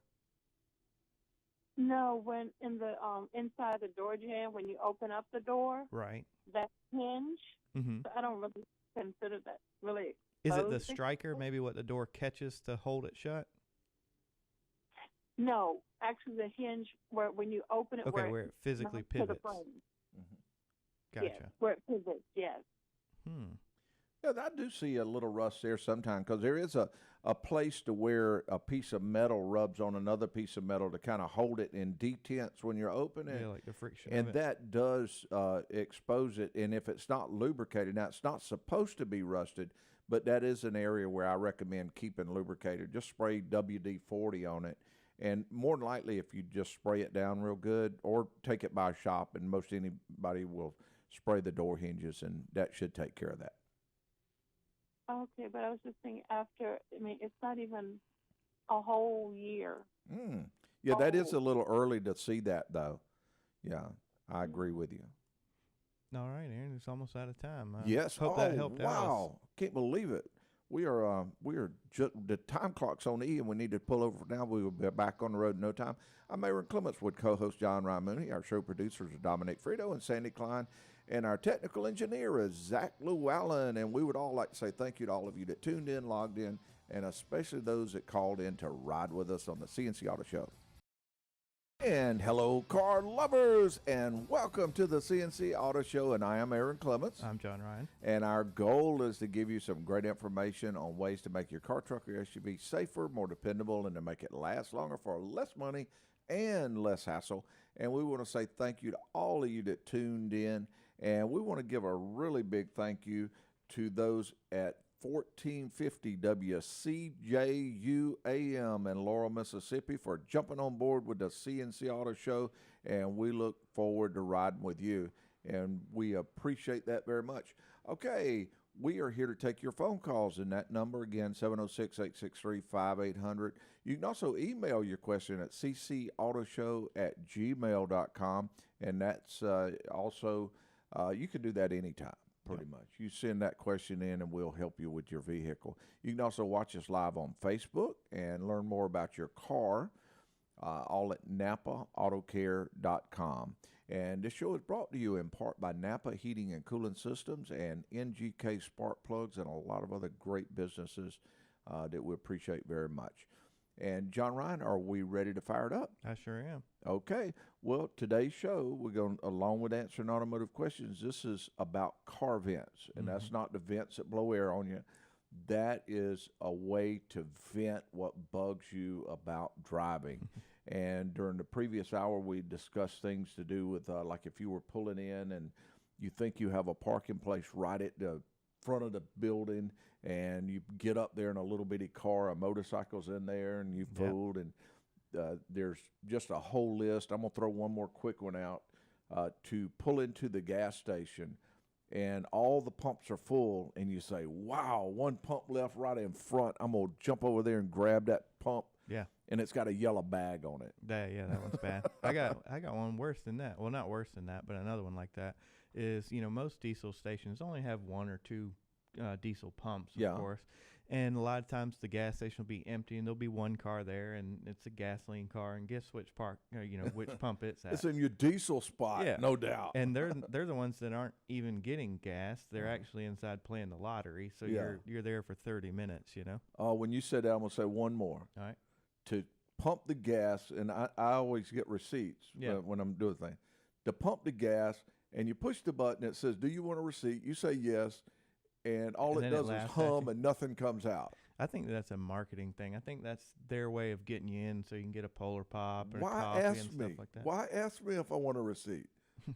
no, when in the inside the door jamb, when you open up the door, Right. that hinge, Mm-hmm. I don't really consider that really Is it the exposed. striker, maybe what the door catches to hold it shut? No, actually the hinge where when you open it, Okay, where it physically mounts to the pivots. frame. Gotcha. Yes, where it pivots. Yes. Yeah, I do see a little rust there sometimes because there is a place to where a piece of metal rubs on another piece of metal to kind of hold it in detents when you're opening it. Yeah, like the friction. And of it. that does expose it. And if it's not lubricated, now it's not supposed to be rusted, but that is an area where I recommend keeping lubricated. Just spray WD-40 on it. And more than likely, if you just spray it down real good or take it by a shop, and most anybody will spray the door hinges, and that should take care of that. Okay, but I was just thinking after. I mean, it's not even a whole year. Yeah, that is a little early to see that, though. Yeah, I agree with you. All right, Aaron, it's almost out of time. Yes. Hope that helped out. Wow. Can't believe it. We are just, the time clock's on E, and we need to pull over now. We will be back on the road in no time. I'm Aaron Clements with co-host John Ryan Mooney. Our show producers are Dominic Frito and Sandy Klein, and our technical engineer is Zach Llewellyn. And we would all like to say thank you to all of you that tuned in, logged in, and especially those that called in to ride with us on the CNC Auto Show. And hello, car lovers, and welcome to the CNC Auto Show. And I am Aaron Clements. I'm John Ryan. And our goal is to give you some great information on ways to make your car, truck, or SUV safer, more dependable, and to make it last longer for less money and less hassle. And we want to say thank you to all of you that tuned in. And we want to give a really big thank you to those at 1450 WCJU AM in Laurel, Mississippi for jumping on board with the CNC Auto Show, and we look forward to riding with you, and we appreciate that very much. Okay, we are here to take your phone calls, and that number again, 706-863-5800. You can also email your question at ccautoshow@gmail.com, and that's also, you can do that anytime. Pretty much. You send that question in and we'll help you with your vehicle. You can also watch us live on Facebook and learn more about your car, all at NapaAutoCare.com. And this show is brought to you in part by Napa Heating and Cooling Systems and NGK Spark Plugs and a lot of other great businesses that we appreciate very much. And John Ryan, are we ready to fire it up? I sure am. Okay. Well, today's show, we're going, along with answering automotive questions, this is about car vents. And that's not the vents that blow air on you. That is a way to vent what bugs you about driving. And during the previous hour, we discussed things to do with, like if you were pulling in and you think you have a parking place right at the front of the building, and you get up there in a little bitty car, a motorcycle's in there, and you fooled, and there's just a whole list. I'm going to throw one more quick one out. To pull into the gas station, and all the pumps are full, and you say, wow, one pump left right in front. I'm going to jump over there and grab that pump Yeah. And it's got a yellow bag on it. That one's bad. I got one worse than that. Well, not worse than that, but another one like that is, most diesel stations only have one or two diesel pumps, of course. And a lot of times the gas station will be empty, and there'll be one car there, and it's a gasoline car. And guess which which pump it's at? It's in your diesel spot, no doubt. And they're the ones that aren't even getting gas. They're actually inside playing the lottery. So you're there for 30 minutes. When you said that, I'm gonna say one more. All right. To pump the gas, and I always get receipts when I'm doing things. To pump the gas, and you push the button. It says, "Do you want a receipt?" You say yes. And all it does is hum and nothing comes out. I think that's a marketing thing. I think that's their way of getting you in so you can get a Polar Pop or a coffee and stuff like that. Why ask me if I want a receipt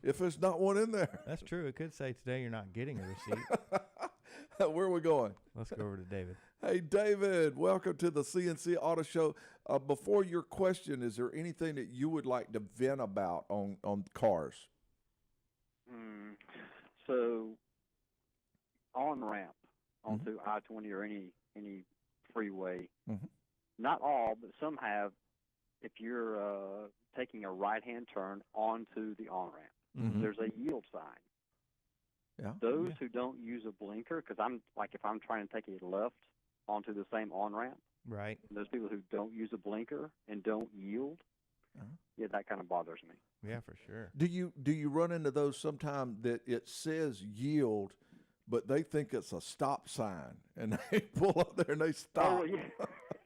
if there's not one in there? That's true. It could say today you're not getting a receipt. Where are we going? Let's go over to David. Hey, David, welcome to the CNC Auto Show. Before your question, is there anything that you would like to vent about on cars? So, on ramp onto I-20 or any freeway, not all, but some have. If you're taking a right-hand turn onto the on-ramp, there's a yield sign. Yeah. Those who don't use a blinker, because if I'm trying to take a left onto the same on-ramp, right? Those people who don't use a blinker and don't yield, that kind of bothers me. Yeah, for sure. Do you run into those sometime that it says yield, but they think it's a stop sign, and they pull up there and they stop? Oh, yeah.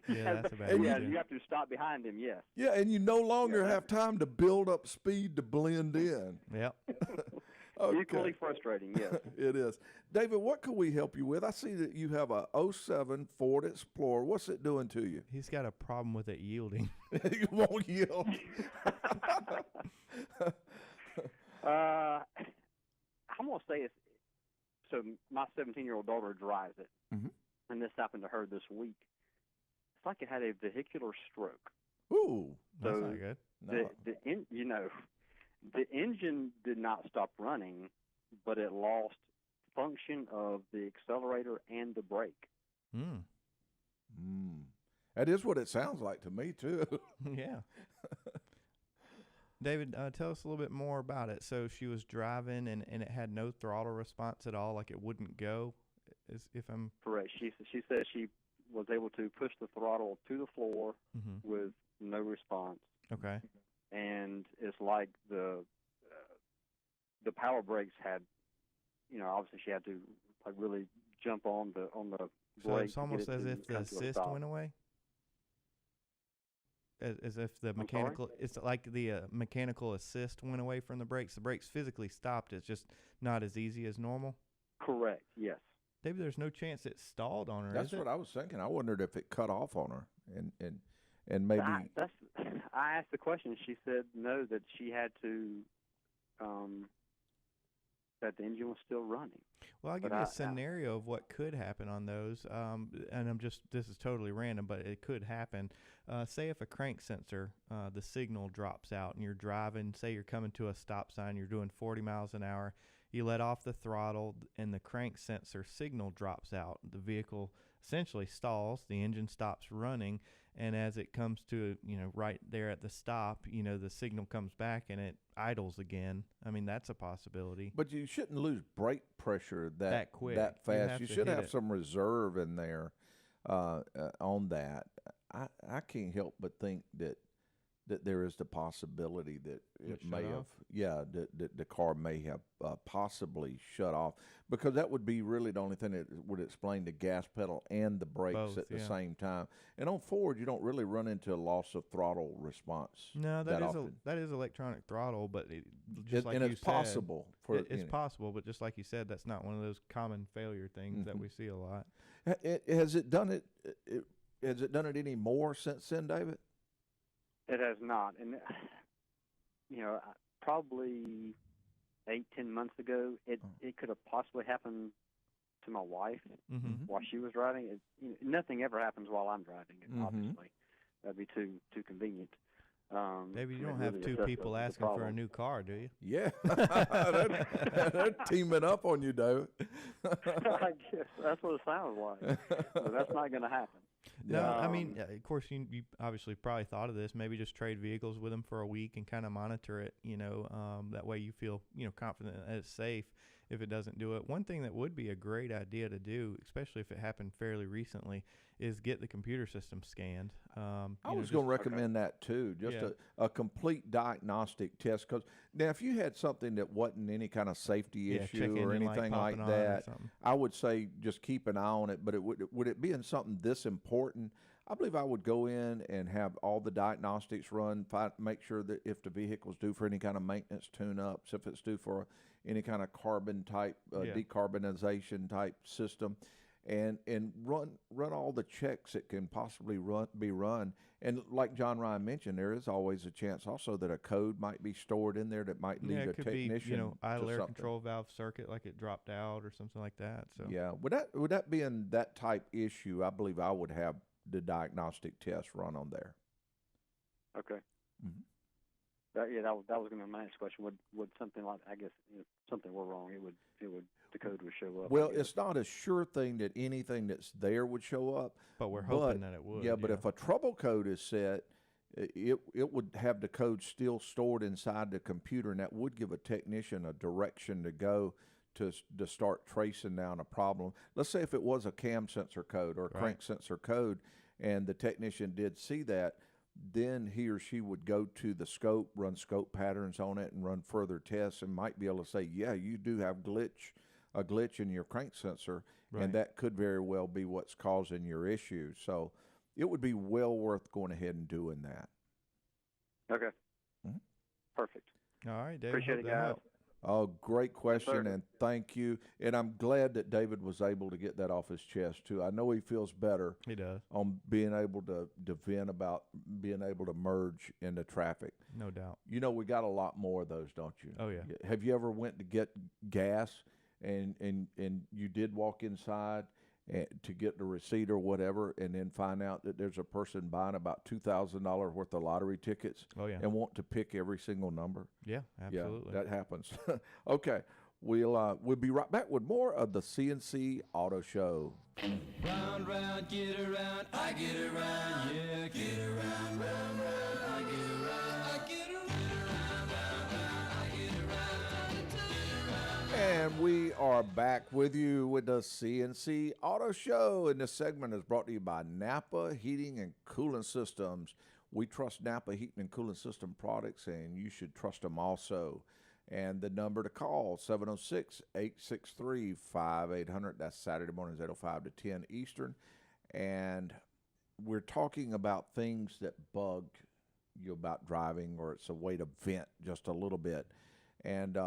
Yeah, that's a bad idea. You have to stop behind him, yes. Yeah, and you no longer have time to build up speed to blend in. Yep. Okay. Equally frustrating, yes. It is. David, what could we help you with? I see that you have a 07 Ford Explorer. What's it doing to you? He's got a problem with it yielding. It won't yield. I'm going to say it's, so my 17-year-old daughter drives it, and this happened to her this week. It's like it had a vehicular stroke. Ooh, that's not good. No. The engine did not stop running, but it lost function of the accelerator and the brake. That is what it sounds like to me, too. Yeah. David, tell us a little bit more about it. So she was driving, and it had no throttle response at all, like it wouldn't go, if I'm... Correct. She said she was able to push the throttle to the floor with no response. Okay. And it's like the power brakes had, obviously she had to like really jump on the So brake. it's almost as if the assist went away. As if the mechanical, it's like the mechanical assist went away from the brakes. The brakes physically stopped. It's just not as easy as normal. Correct. Yes. Maybe there's no chance it stalled on her. That's what I was thinking. I wondered if it cut off on her, and maybe. I asked the question. She said no, that she had to, that the engine was still running. Well, I'll give you a scenario of what could happen on those, and this is totally random, but it could happen. Say if a crank sensor, the signal drops out, and you're driving, say you're coming to a stop sign, you're doing 40 miles an hour, you let off the throttle, and the crank sensor signal drops out. The vehicle essentially stalls, the engine stops running, and as it comes to, right there at the stop, the signal comes back and it idles again. I mean, that's a possibility. But you shouldn't lose brake pressure that quick, that fast. You should have it. some reserve in there on that. I can't help but think that there is the possibility that it may have, that the car may have possibly shut off, because that would be really the only thing that would explain the gas pedal and the brakes Both, at the same time. And on Ford, you don't really run into a loss of throttle response. No, that is electronic throttle, but it's possible. It's possible, but just like you said, that's not one of those common failure things that we see a lot. Has it done it? Has it done it any more since then, David? It has not. And, probably 8-10 months ago, it could have possibly happened to my wife while she was driving. Nothing ever happens while I'm driving, obviously. That'd be too convenient. Maybe you don't have two people asking for a new car, do you? Yeah. They're teaming up on you, David. I guess that's what it sounds like. But that's not going to happen. No, I mean, of course, you obviously probably thought of this. Maybe just trade vehicles with them for a week and kind of monitor it. That way you feel confident that it's safe if it doesn't do it. One thing that would be a great idea to do, especially if it happened fairly recently, is get the computer system scanned. I was going to recommend that too, just a complete diagnostic test. Because now, if you had something that wasn't any kind of safety issue or anything like that, I would say just keep an eye on it. But would it be in something this important? I believe I would go in and have all the diagnostics run, make sure that if the vehicle's due for any kind of maintenance tune-ups, if it's due for any kind of carbon type decarbonization type system, and run all the checks that can possibly be run. And like John Ryan mentioned, there is always a chance also that a code might be stored in there that might lead a technician be, idle to air something. control valve circuit, like it dropped out or something like that. So yeah, would that be in that type issue? I believe I would have the diagnostic test run on there. Okay. Mm-hmm. That was going to be my next question. Would something like, I guess, if something were wrong, the code would show up? Well, it's not a sure thing that anything that's there would show up, but we're hoping that it would. Yeah, but if a trouble code is set, it would have the code still stored inside the computer, and that would give a technician a direction to go to start tracing down a problem. Let's say if it was a cam sensor code or a crank sensor code, and the technician did see that, then he or she would go to the scope, run scope patterns on it, and run further tests, and might be able to say, yeah, you do have a glitch in your crank sensor, and that could very well be what's causing your issue. So it would be well worth going ahead and doing that. Okay. Mm-hmm. Perfect. All right, David. Appreciate it, guys. Oh, great question, and thank you. And I'm glad that David was able to get that off his chest, too. I know he feels better. He does. On being able to vent about being able to merge into traffic. No doubt. We got a lot more of those, don't you? Oh, yeah. Have you ever went to get gas and you did walk inside to get the receipt or whatever, and then find out that there's a person buying about $2,000 worth of lottery tickets and want to pick every single number? Yeah, absolutely. Yeah, that happens. Okay, we'll be right back with more of the CNC Auto Show. Round, round, get around, I get around, yeah, get around, round, round, I get around, I get around, round, round, I get around. And we are back with you with the CNC Auto Show, and this segment is brought to you by Napa Heating and Cooling Systems. We trust Napa Heating and Cooling System products, and you should trust them also. And the number to call, 706-863-5800. That's Saturday mornings, 8:05 to 10 Eastern. And we're talking about things that bug you about driving, or it's a way to vent just a little bit. And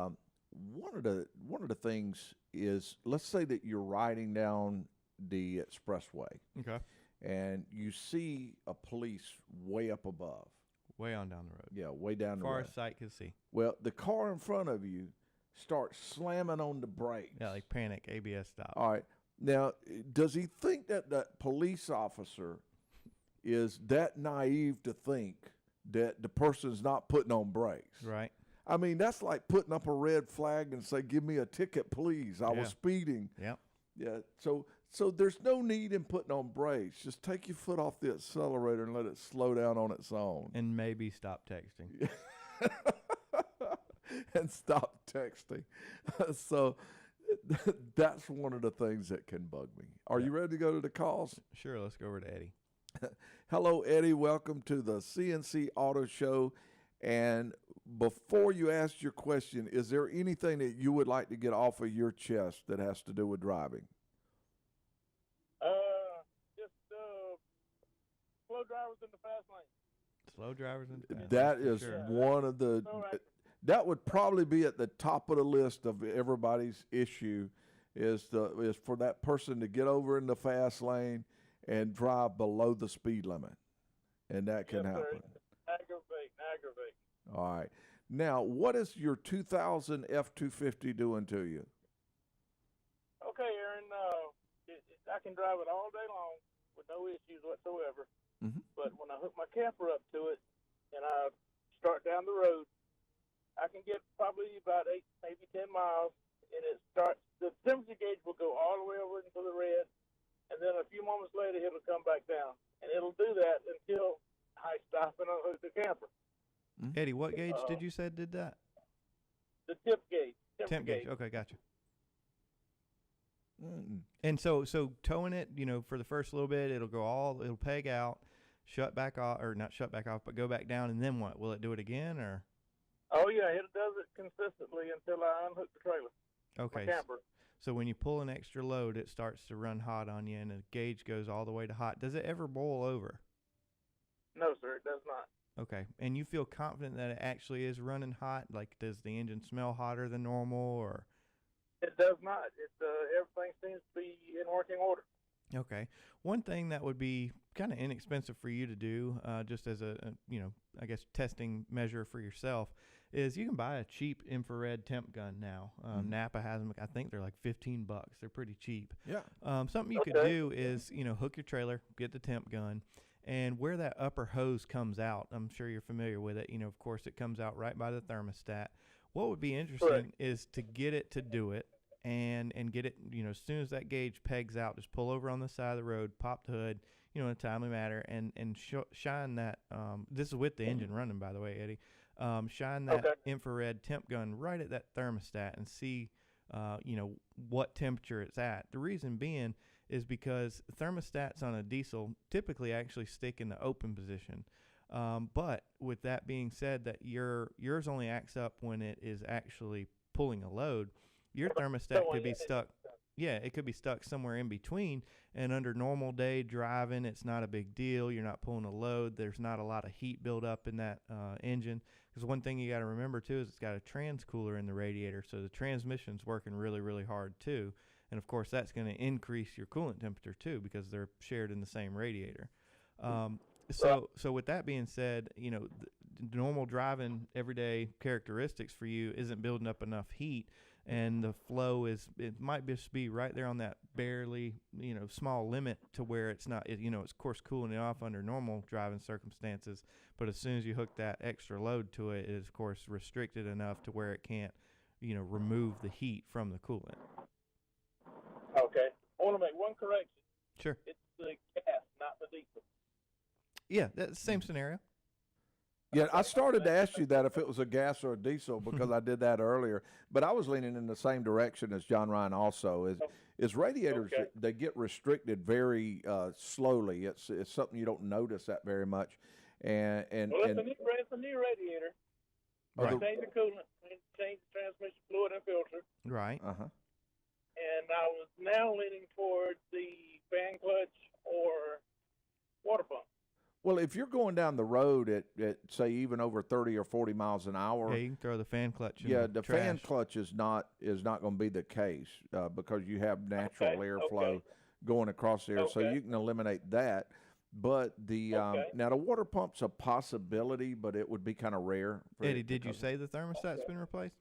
one of the things is, let's say that you're riding down the expressway. Okay. And you see a police way up above. Way on down the road. Yeah, way down the road. Far as sight can see. Well, the car in front of you starts slamming on the brakes. Yeah, like panic, ABS stop. All right. Now, does he think that police officer is that naive to think that the person's not putting on brakes? Right. I mean, that's like putting up a red flag and say, give me a ticket, please. I was speeding. Yep. Yeah. So there's no need in putting on brakes. Just take your foot off the accelerator and let it slow down on its own. And maybe stop texting. And stop texting. So that's one of the things that can bug me. Are you ready to go to the calls? Sure, let's go over to Eddie. Hello, Eddie. Welcome to the CNC Auto Show. And before you ask your question, is there anything that you would like to get off of your chest that has to do with driving? Just slow drivers in the fast lane. Slow drivers in the fast lane. That is one of the. That would probably be at the top of the list of everybody's issue, is for that person to get over in the fast lane and drive below the speed limit, and that can happen. Aggravate. All right. Now, what is your 2000 F-250 doing to you? Okay, Aaron. I can drive it all day long with no issues whatsoever. Mm-hmm. But when I hook my camper up to it and I start down the road, I can get probably about 8, maybe 10 miles, and the temperature gauge will go all the way over into the red, and and then a few moments later it'll come back down, and it'll do that until I stop and unhook the camper. Eddie, what gauge did you say did that? The tip gauge. Temp gauge. Okay, gotcha. And so towing it, for the first little bit, it'll peg out, shut back off, or not shut back off, but go back down, and then what? Will it do it again, or? Oh yeah, it does it consistently until I unhook the trailer. Okay. My camper. So when you pull an extra load, it starts to run hot on you, and the gauge goes all the way to hot. Does it ever boil over? No, sir, it does not. Okay. And you feel confident that it actually is running hot? Like, does the engine smell hotter than normal, or? It does not. Everything seems to be in working order. Okay. One thing that would be kind of inexpensive for you to do, just as a I guess testing measure for yourself, is you can buy a cheap infrared temp gun now. Napa has them. I think they're like $15. They're pretty cheap. Yeah. Something you could do is, hook your trailer, get the temp gun, and where that upper hose comes out, I'm sure you're familiar with it. Of course, it comes out right by the thermostat. What would be interesting is to get it to do it and get it, as soon as that gauge pegs out, just pull over on the side of the road, pop the hood, in a timely manner, and shine that, this is with the engine running, by the way, Eddie, shine that infrared temp gun right at that thermostat and see, what temperature it's at. The reason being is because thermostats on a diesel typically actually stick in the open position. But with that being said, that yours only acts up when it is actually pulling a load. Your thermostat could be stuck. Yeah, it could be stuck somewhere in between. And under normal day driving, it's not a big deal. You're not pulling a load. There's not a lot of heat buildup in that engine. Because one thing you got to remember too is it's got a transcooler in the radiator, so the transmission's working really, really hard too. And of course, that's going to increase your coolant temperature too, because they're shared in the same radiator. So with that being said, the normal driving everyday characteristics for you isn't building up enough heat, and the flow it might just be right there on that barely, small limit to where it's not, it's of course cooling it off under normal driving circumstances, but as soon as you hook that extra load to it, it is of course restricted enough to where it can't, remove the heat from the coolant. Okay. I want to make one correction. Sure. It's the gas, not the diesel. Yeah, that's the same scenario. Yeah, I started to ask you that if it was a gas or a diesel because I did that earlier, but I was leaning in the same direction as John Ryan also. Is radiators, they get restricted very slowly. It's something you don't notice that very much. It's a new radiator. Right. Change the coolant, change the transmission fluid and filter. Right. Uh-huh. And I was now leaning towards the fan clutch or water pump. Well, if you're going down the road at say even over 30 or 40 miles an hour, yeah, you can throw the fan clutch in the fan clutch is not going to be the case because you have natural airflow going across there, so you can eliminate that. But the now the water pump's a possibility, but it would be kind of rare. Eddie, did you say the thermostat's been replaced?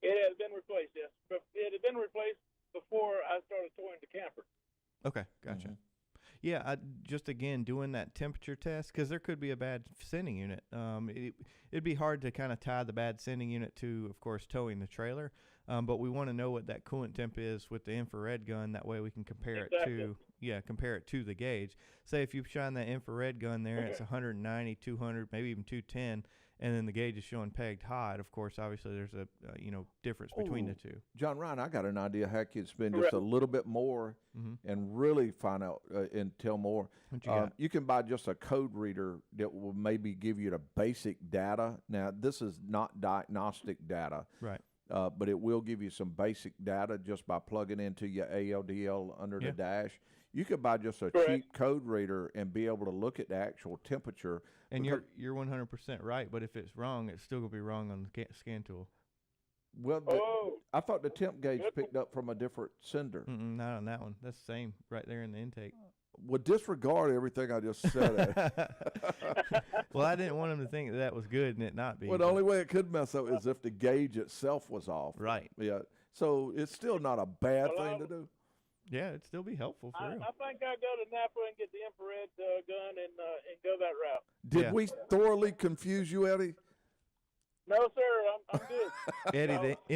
It has been replaced, yes. But it had been replaced before I started towing the camper. Okay, gotcha. Mm-hmm. Yeah, just again doing that temperature test, because there could be a bad sending unit. It'd be hard to kind of tie the bad sending unit to, of course, towing the trailer. But we want to know what that coolant temp is with the infrared gun. That way we can compare it to the gauge. Say if you shine that infrared gun there, it's 190, 200, maybe even 210, and then the gauge is showing pegged hot. Of course, obviously there's a difference between the two. John Ryan, I got an idea how you spend just a little bit more and really find out and tell more. You can buy just a code reader that will maybe give you the basic data. Now, this is not diagnostic data. Right. But it will give you some basic data just by plugging into your ALDL under the dash. You could buy just a cheap code reader and be able to look at the actual temperature. And you're 100% right, but if it's wrong, it's still going to be wrong on the scan tool. Well, I thought the temp gauge picked up from a different sender. Not on that one. That's the same right there in the intake. Well, disregard everything I just said. Well, I didn't want him to think that was good and it not be. Well, the only way it could mess up is if the gauge itself was off. Right. Yeah. So it's still not a bad thing to do. Yeah, it'd still be helpful for real. I think I'll go to Napa and get the infrared gun and go that route. Did we thoroughly confuse you, Eddie? No, sir. I'm good. Eddie, the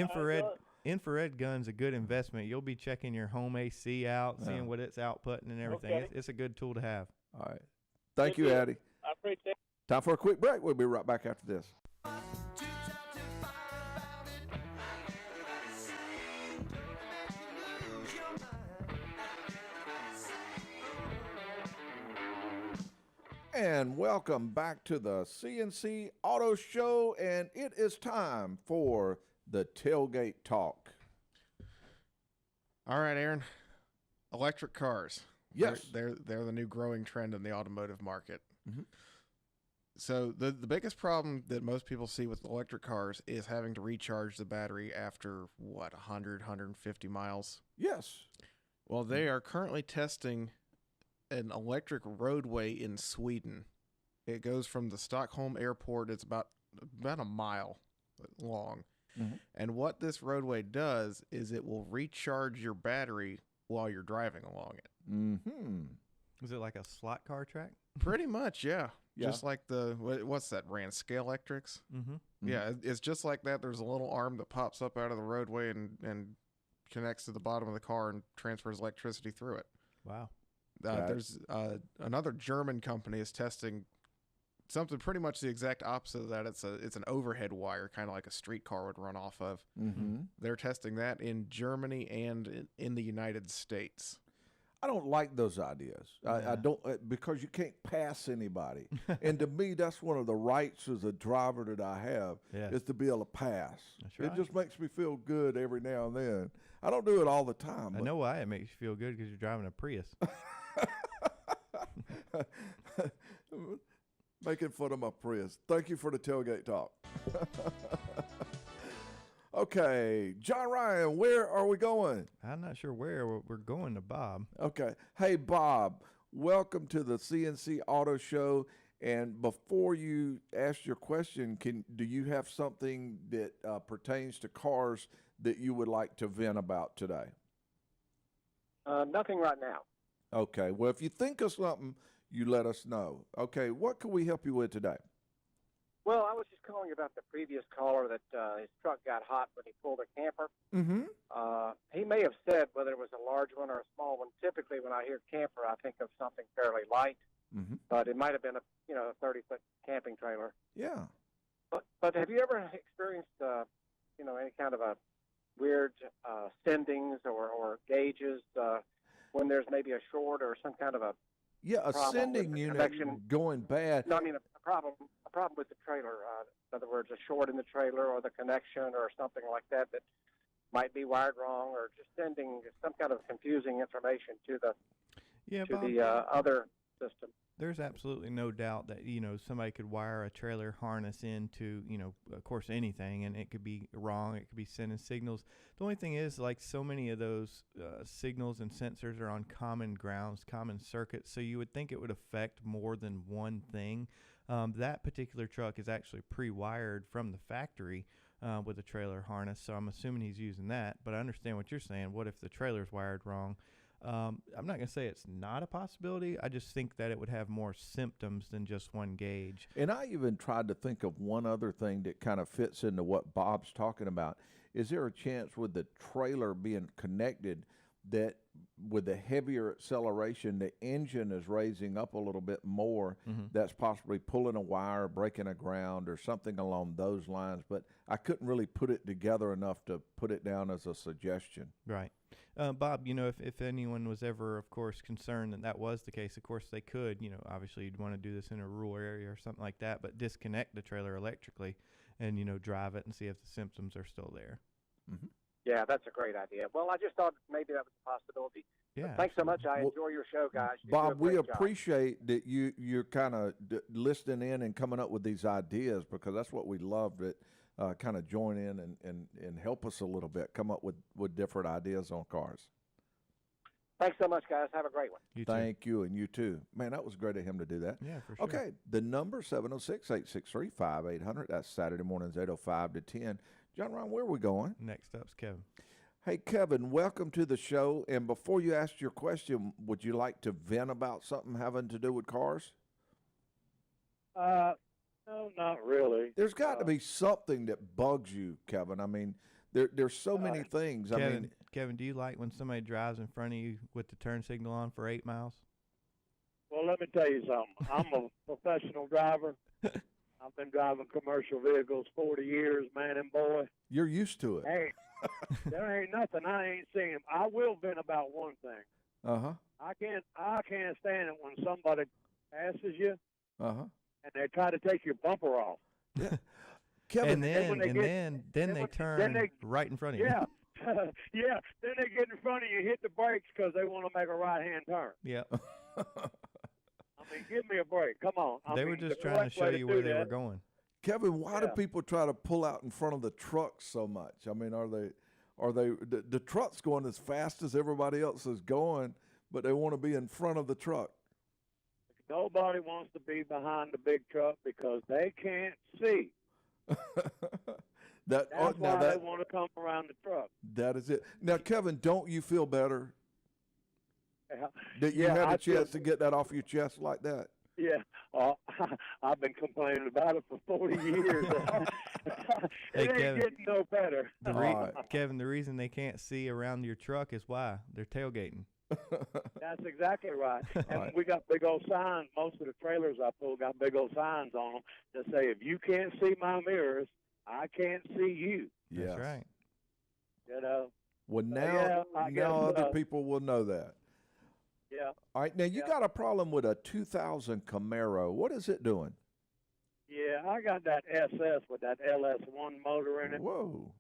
infrared gun's a good investment. You'll be checking your home AC out, seeing what it's outputting and everything. Okay. It's a good tool to have. All right. Thank you, Addie. I appreciate it. Time for a quick break. We'll be right back after this. And welcome back to the CNC Auto Show, and it is time for the Tailgate Talk. All right, Aaron. Electric cars. Yes. They're the new growing trend in the automotive market. Mhm. So the biggest problem that most people see with electric cars is having to recharge the battery after, 100, 150 miles? Yes. Well, they are currently testing an electric roadway in Sweden. It goes from the Stockholm airport. It's about a mile long. Mhm. And what this roadway does is it will recharge your battery while you're driving along it. Mm-hmm. Was it like a slot car track? Pretty much, yeah. Yeah. Just like what's that brand? Scale Electrics? Mm-hmm. Yeah, it's just like that. There's a little arm that pops up out of the roadway and connects to the bottom of the car and transfers electricity through it. Wow. Right. There's another German company is testing something pretty much the exact opposite of that. It's an overhead wire, kind of like a streetcar would run off of. Mm-hmm. They're testing that in Germany and in the United States. I don't like those ideas. I don't because you can't pass anybody. And to me, that's one of the rights as a driver that I have is to be able to pass. That's right. It just makes me feel good every now and then. I don't do it all the time. I know why it makes you feel good, because you're driving a Prius. Making fun of my Prius. Thank you for the tailgate talk. Okay, John Ryan, where are we going? I'm not sure where we're going to Bob. Okay. Hey, Bob, welcome to the CNC Auto Show. And before you ask your question, do you have something that pertains to cars that you would like to vent about today? Nothing right now. Okay. Well, if you think of something, you let us know. Okay. What can we help you with today? Well, I was just calling about the previous caller that his truck got hot when he pulled a camper. Mm-hmm. He may have said whether it was a large one or a small one. Typically, when I hear camper, I think of something fairly light, Mm-hmm. but it might have been a 30-foot camping trailer. Yeah. But have you ever experienced any kind of a weird sendings or gauges when there's maybe a short or some kind of a sending unit connection going bad. No, I mean a problem with the trailer. In other words, a short in the trailer or the connection or something like that might be wired wrong, or just sending some kind of confusing information to the other system. There's absolutely no doubt that, somebody could wire a trailer harness into, of course, anything, and it could be wrong. It could be sending signals. The only thing is, like, so many of those signals and sensors are on common grounds, common circuits, so you would think it would affect more than one thing. That particular truck is actually pre-wired from the factory with a trailer harness, so I'm assuming he's using that. But I understand what you're saying. What if the trailer's wired wrong? I'm not going to say it's not a possibility. I just think that it would have more symptoms than just one gauge. And I even tried to think of one other thing that kind of fits into what Bob's talking about. Is there a chance with the trailer being connected that with the heavier acceleration, the engine is raising up a little bit more? Mm-hmm. That's possibly pulling a wire, breaking a ground, or something along those lines. But I couldn't really put it together enough to put it down as a suggestion. Right. Bob, if anyone was ever, of course, concerned that was the case, of course they could, obviously you'd want to do this in a rural area or something like that, but disconnect the trailer electrically and, drive it and see if the symptoms are still there. Mm-hmm. Yeah, that's a great idea. Well, I just thought maybe that was a possibility. Yeah. But thanks so much. I enjoy your show, guys. You do a Bob, we great job. appreciate that you're kind of listening in and coming up with these ideas, because that's what we love, that kind of join in and help us a little bit, come up with different ideas on cars. Thanks so much, guys. Have a great one. You too. Thank you, and you too. Man, that was great of him to do that. Yeah, for sure. Okay, the number 706-863-5800. That's Saturday mornings, 8:05 to 10. John Ryan, where are we going? Next up's Kevin. Hey, Kevin, welcome to the show. And before you ask your question, would you like to vent about something having to do with cars? No, not really. There's got to be something that bugs you, Kevin. I mean, There's so many things. Kevin, I mean, Kevin, do you like when somebody drives in front of you with the turn signal on for 8 miles? Well, let me tell you something. I'm a professional driver. I've been driving commercial vehicles 40 years, man and boy. you're used to it. Hey, there ain't nothing I ain't seen. I will vent about one thing. Uh-huh. I can't stand it when somebody passes you Uh-huh. and they try to take your bumper off. Yeah. Kevin, And then they turn right in front of you. Yeah. Yeah, then they get in front of you, hit the brakes because they want to make a right-hand turn. Yeah. I mean, give me a break. Come on. They were just trying to show you where they were going. Kevin, why do people try to pull out in front of the trucks so much? I mean, are they the truck's going as fast as everybody else is going, but they want to be in front of the truck? Nobody wants to be behind the big truck because they can't see. That's why they want to come around the truck. That is it. Now, Kevin, don't you feel better? Did you Yeah, have I a chance feel- to get that off your chest like that? Yeah, I've been complaining about it for 40 years. Hey, it ain't Kevin. getting no better. Kevin, the reason they can't see around your truck is why? They're tailgating. That's exactly right. And Right. we got big old signs. Most of the trailers I pull got big old signs on them that say, if you can't see my mirrors, I can't see you. Yes. That's right. You know? Well, So, now, yeah, I guess, other people will know that. Yeah. All right. Now, you Yeah. got a problem with a 2000 Camaro. What is it doing? Yeah, I got that SS with that LS1 motor in it. Whoa.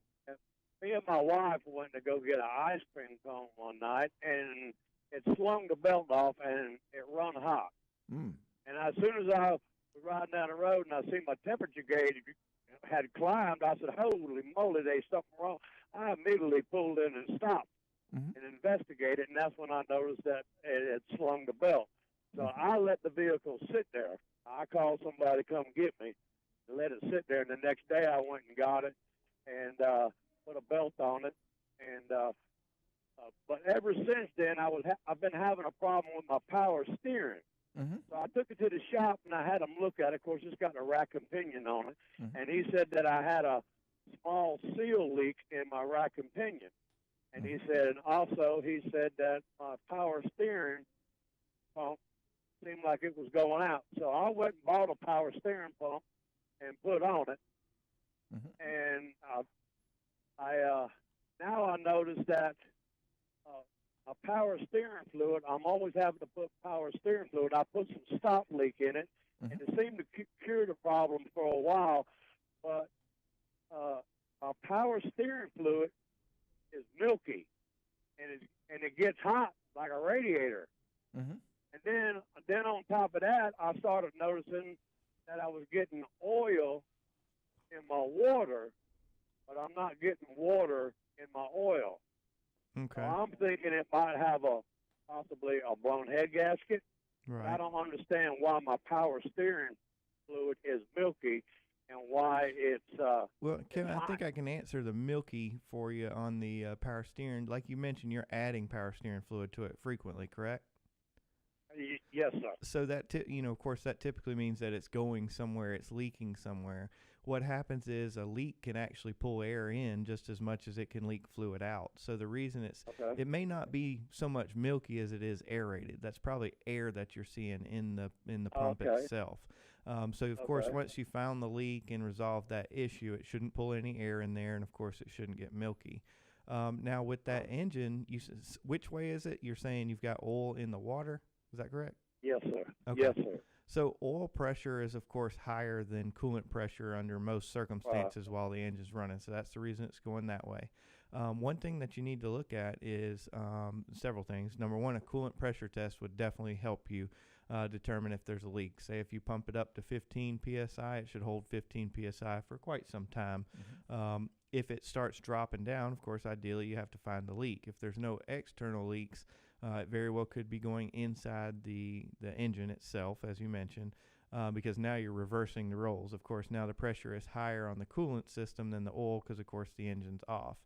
Me and my wife went to go get an ice cream cone one night, and it slung the belt off, and it run hot. Mm. And as soon as I was riding down the road and I see my temperature gauge had climbed, I said, holy moly, there's something wrong. I immediately pulled in and stopped and investigated, and that's when I noticed that it had slung the belt. So I let the vehicle sit there. I called somebody to come get me to let it sit there, and the next day I went and got it and put a belt on it. And but ever since then, I've been having a problem with my power steering. So I took it to the shop and I had him look at it. Of course, it's got a rack and pinion on it, and he said that I had a small seal leak in my rack and pinion. And he said, and also he said that my power steering pump seemed like it was going out. So I went and bought a power steering pump and put on it, and now I noticed that a power steering fluid, I'm always having to put power steering fluid. I put some stop leak in it, and it seemed to cure the problem for a while, but a power steering fluid is milky, and it gets hot like a radiator. And then on top of that, I started noticing that I was getting oil in my water, but I'm not getting water in my oil. Okay. So I'm thinking it might have possibly a blown head gasket. Right. I don't understand why my power steering fluid is milky and why it's Well, Kevin, I hot. think I can answer the milky for you on the power steering. Like you mentioned, you're adding power steering fluid to it frequently, correct? Yes, sir. So that of course, that typically means that it's going somewhere, it's leaking somewhere. What happens is a leak can actually pull air in just as much as it can leak fluid out. So the reason it may not be so much milky as it is aerated. That's probably air that you're seeing in the pump itself. So of course, once you found the leak and resolved that issue, it shouldn't pull any air in there, and of course, it shouldn't get milky. Now with that engine, which way is it? You're saying you've got oil in the water. Is that correct? Yes, sir. Okay. Yes, sir. So oil pressure is, of course, higher than coolant pressure under most circumstances while the engine's running. So that's the reason it's going that way. One thing that you need to look at is several things. Number one, a coolant pressure test would definitely help you determine if there's a leak. Say if you pump it up to 15 PSI, it should hold 15 PSI for quite some time. If it starts dropping down, of course, ideally you have to find the leak. If there's no external leaks, it very well could be going inside the engine itself, as you mentioned, because now you're reversing the roles. Of course, now the pressure is higher on the coolant system than the oil because, of course, the engine's off.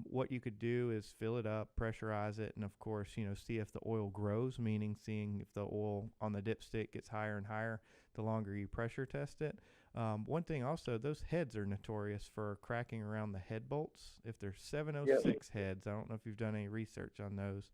What you could do is fill it up, pressurize it, and, of course, see if the oil grows, meaning seeing if the oil on the dipstick gets higher and higher the longer you pressure test it. One thing also, those heads are notorious for cracking around the head bolts. If they're 706 heads, I don't know if you've done any research on those.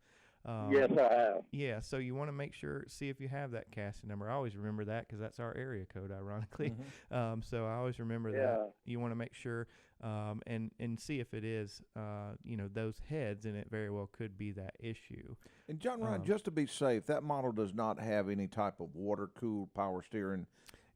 Yes, I have. Yeah, so you want to make sure, see if you have that casting number. I always remember that because that's our area code, ironically. So I always remember that. You want to make sure and see if it is, those heads, and it very well could be that issue. And John Ryan, just to be safe, that model does not have any type of water-cooled power steering.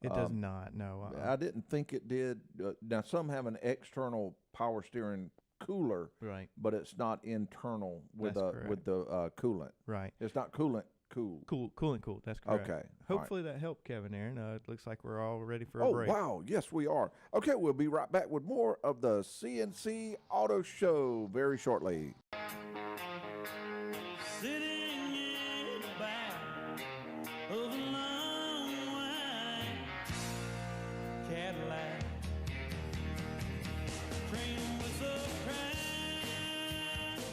It does not, no. I didn't think it did. Now, some have an external power steering cooler, right? But it's not internal with the coolant, right? It's not coolant cool. Coolant cool. That's correct. Okay. Hopefully that helped, Kevin. Aaron. It looks like we're all ready for a break. Oh wow! Yes, we are. Okay, we'll be right back with more of the CNC Auto Show very shortly. Sitting in the back of a long white Cadillac, train whistle crash.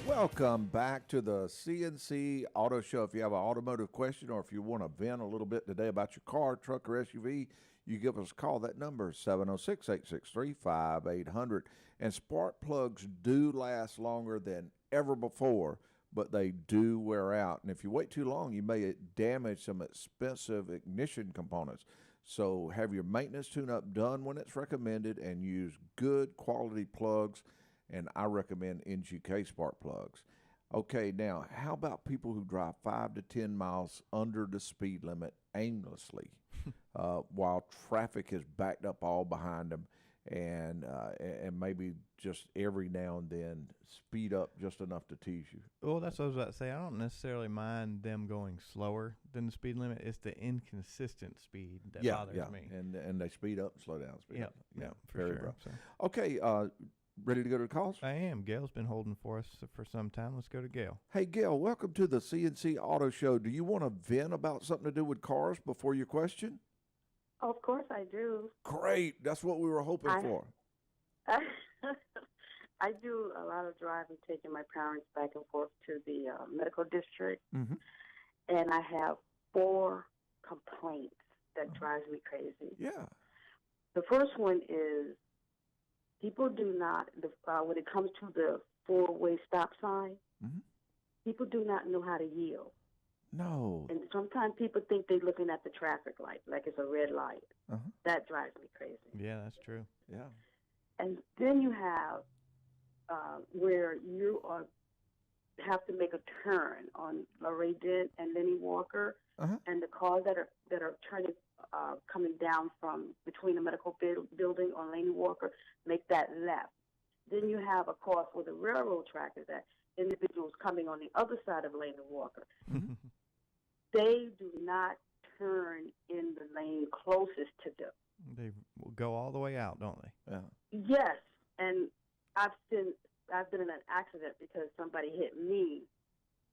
Welcome back to the CNC Auto Show. If you have an automotive question or if you want to vent a little bit today about your car, truck, or SUV, you give us a call. That number is 706-863-5800. And spark plugs do last longer than ever before, but they do wear out. And if you wait too long, you may damage some expensive ignition components. So have your maintenance tune-up done when it's recommended and use good quality plugs. And I recommend NGK spark plugs. Okay, now, how about people who drive 5 to 10 miles under the speed limit aimlessly while traffic is backed up all behind them and maybe just every now and then speed up just enough to tease you? Well, that's what I was about to say. I don't necessarily mind them going slower than the speed limit. It's the inconsistent speed that bothers me. And they speed up and slow down. Yeah, for very sure. rough. So. Okay, ready to go to the calls? I am. Gail's been holding for us for some time. Let's go to Gail. Hey, Gail, welcome to the CNC Auto Show. Do you want to vent about something to do with cars before your question? Oh, of course I do. Great. That's what we were hoping for. I do a lot of driving, taking my parents back and forth to the medical district. Mm-hmm. And I have 4 complaints that drives me crazy. Yeah. The first one is people do not, when it comes to the 4-way stop sign, people do not know how to yield. No. And sometimes people think they're looking at the traffic light, like it's a red light. That drives me crazy. Yeah, that's true. Yeah. And then you have where you have to make a turn on Larry Dent and Lenny Walker, and the cars that are turning, coming down from between the medical building on Lenny Walker, make that left. Then you have a cross where the railroad track is at. Individuals coming on the other side of Lenny Walker. They do not turn in the lane closest to them. They go all the way out, don't they? Yeah. Yes, and I've been in an accident because somebody hit me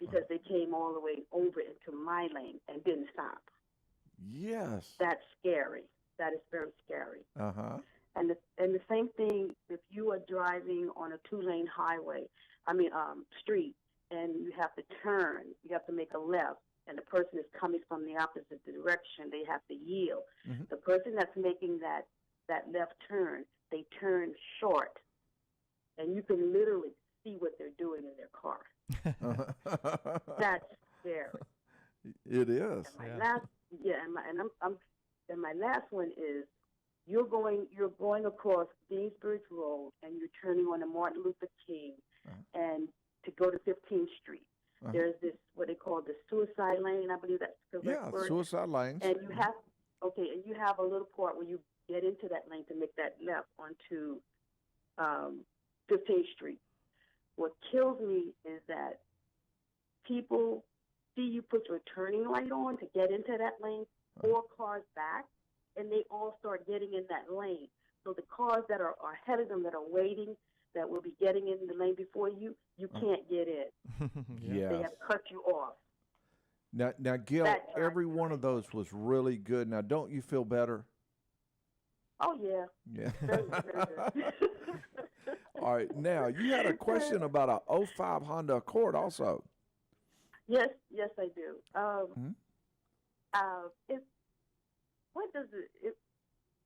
because they came all the way over into my lane and didn't stop. Yes. That's scary. That is very scary. And the same thing if you are driving on a 2-lane highway, street, and you have to turn, you have to make a left, and the person is coming from the opposite direction, they have to yield. The person that's making that left turn, they turn short, and you can literally see what they're doing in their car. That's scary. It is. And my last one is you're going across Deansbridge Road and you're turning on the Martin Luther King and to go to 15th Street. There's this what they call the suicide lane, I believe that's the correct word. Suicide lanes. And you have a little part where you get into that lane to make that left onto 15th Street. What kills me is that people see you put your turning light on to get into that lane, 4 cars back, and they all start getting in that lane. So the cars that are ahead of them that are waiting, that will be getting in the lane before you, you can't get in. Yes. They have cut you off. Now, Gil, every one of those was really good. Now, don't you feel better? Oh, yeah. Yeah. Very, very good. All right. Now, you had a question about a 05 Honda Accord also. Yes, I do.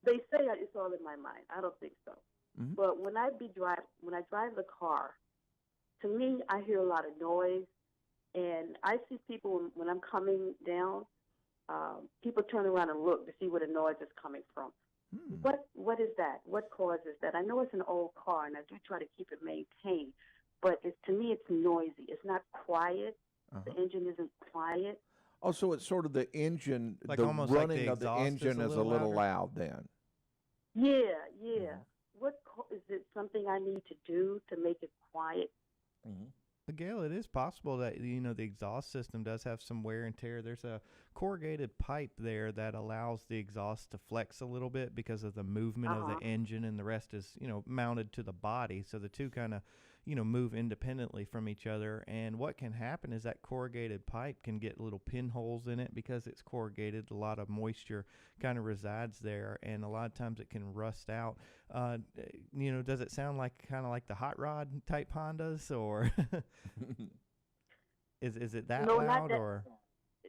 They say it's all in my mind. I don't think so. Mm-hmm. But when I drive the car, to me, I hear a lot of noise, and I see people when I'm coming down. People turn around and look to see where the noise is coming from. What is that? What causes that? I know it's an old car, and I do try to keep it maintained, but to me, it's noisy. It's not quiet. The engine isn't quiet. Oh, so it's sort of the engine, Like the almost like running the of the exhaust engine is is a a little little loud then. Yeah. What is it? Something I need to do to make it quiet? Gail, it is possible that the exhaust system does have some wear and tear. There's a corrugated pipe there that allows the exhaust to flex a little bit because of the movement of the engine, and the rest is mounted to the body, so the two kind of move independently from each other. And what can happen is that corrugated pipe can get little pinholes in it because it's corrugated. A lot of moisture kind of resides there, and a lot of times it can rust out. Does it sound like kind of like the hot rod type Hondas, or is it that loud? Not that, or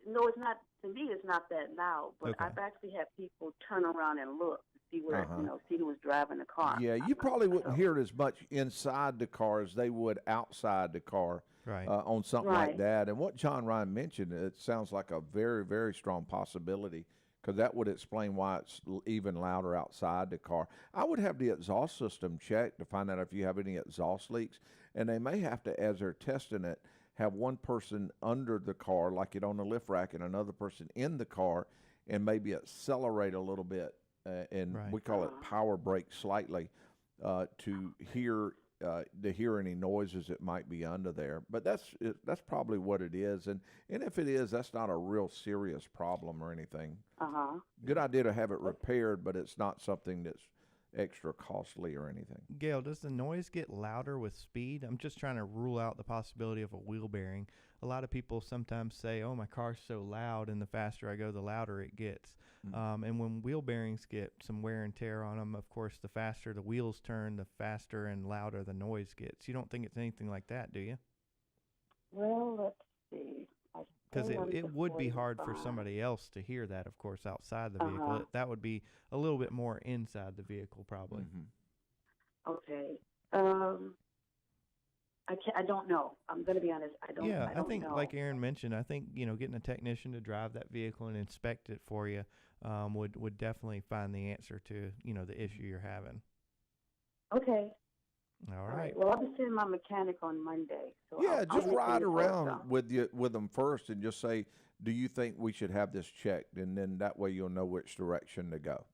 no, it's not. To me, it's not that loud. But Okay. I've actually had people turn around and look to see where see who was driving the car. Yeah, you probably wouldn't hear it as much inside the car as they would outside the car, right? On something like that. And what John Ryan mentioned, it sounds like a very, very strong possibility, because that would explain why it's even louder outside the car. I would have the exhaust system checked to find out if you have any exhaust leaks, and they may have to, as they're testing it, have one person under the car, like it on the lift rack, and another person in the car, and maybe accelerate a little bit, and we call it power brake slightly, to hear any noises that might be under there. But that's probably what it is, and if it is, that's not a real serious problem or anything. Good idea to have it repaired, but it's not something that's extra costly or anything. Gail, does the noise get louder with speed? I'm just trying to rule out the possibility of a wheel bearing. A lot of people sometimes say, oh, my car's so loud, and the faster I go, the louder it gets. And when wheel bearings get some wear and tear on them, of course, the faster the wheels turn, the faster and louder the noise gets. You don't think it's anything like that, do you? Well, let's see. Because it would be hard for somebody else to hear that, of course, outside the vehicle. That would be a little bit more inside the vehicle, probably. Okay. I don't know. I'm going to be honest. I don't I think, know. like Aaron mentioned, I think, getting a technician to drive that vehicle and inspect it for you would definitely find the answer to, the issue you're having. Okay. All right. Well, I'll be seeing my mechanic on Monday. So Yeah, I'll just make ride the around with them first and just say, do you think we should have this checked? And then that way you'll know which direction to go.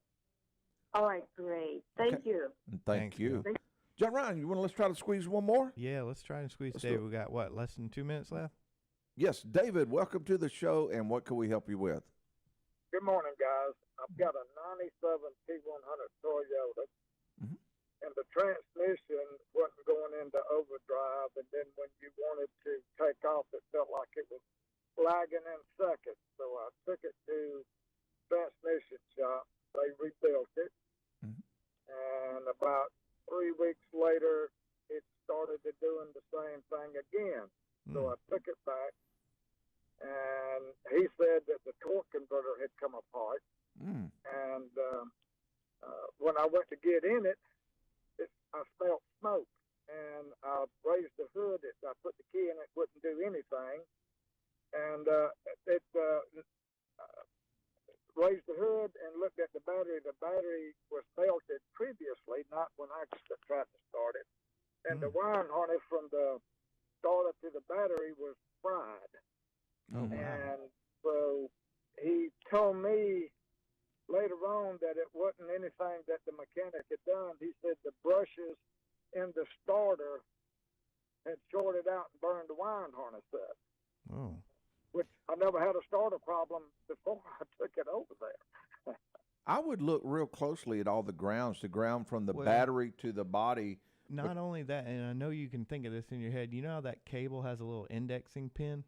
All right, great. Thank you. And thank you. John Ryan, let's try to squeeze one more? Yeah, let's try and squeeze Let's David. do We got, less than 2 minutes left? Yes, David, welcome to the show, and what can we help you with? Good morning, guys. I've got a 97 P100 Toyota, and the transmission wasn't going into overdrive, and then when you wanted to take off, it felt like it was lagging in seconds. So I took it to transmission shop. They rebuilt it, and about 3 weeks later, it started to doing the same thing again. So I took it back, and he said that the torque converter had come apart. And when I went to get in it, I smelled smoke, and I raised the hood. I put the key in, it wouldn't do anything, and it raised the hood and looked at the battery. The battery was melted previously, not when I tried to start it, and the wiring harness from the starter to the battery was fried. And so he told me later on that it wasn't anything that the mechanic had done. He said the brushes in the starter had shorted out and burned the wiring harness up. Oh. Which I never had a starter problem before I took it over there. I would look real closely at all the grounds from the battery to the body. Not only that, and I know you can think of this in your head, you know how that cable has a little indexing pin?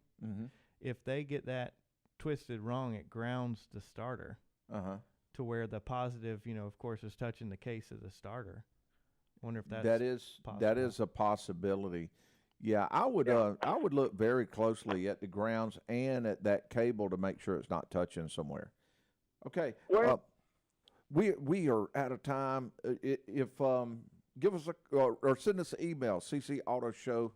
If they get that twisted wrong, it grounds the starter to where the positive, of course, is touching the case of the starter. I wonder if that's possible. That is a possibility. Yeah, I would look very closely at the grounds and at that cable to make sure it's not touching somewhere. Okay. Well, we are out of time. If give us a or send us an email, ccautoshow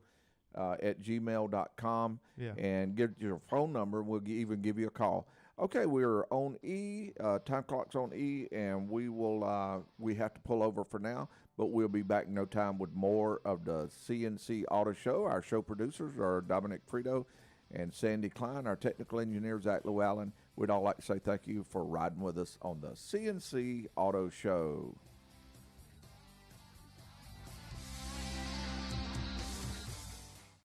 at gmail.com, and get your phone number. We'll even give you a call. Okay, we're on E. Time clock's on E, and we will. We have to pull over for now, but we'll be back in no time with more of the CNC Auto Show. Our show producers are Dominic Frito and Sandy Klein. Our technical engineer, Zach Llewellyn. We'd all like to say thank you for riding with us on the CNC Auto Show.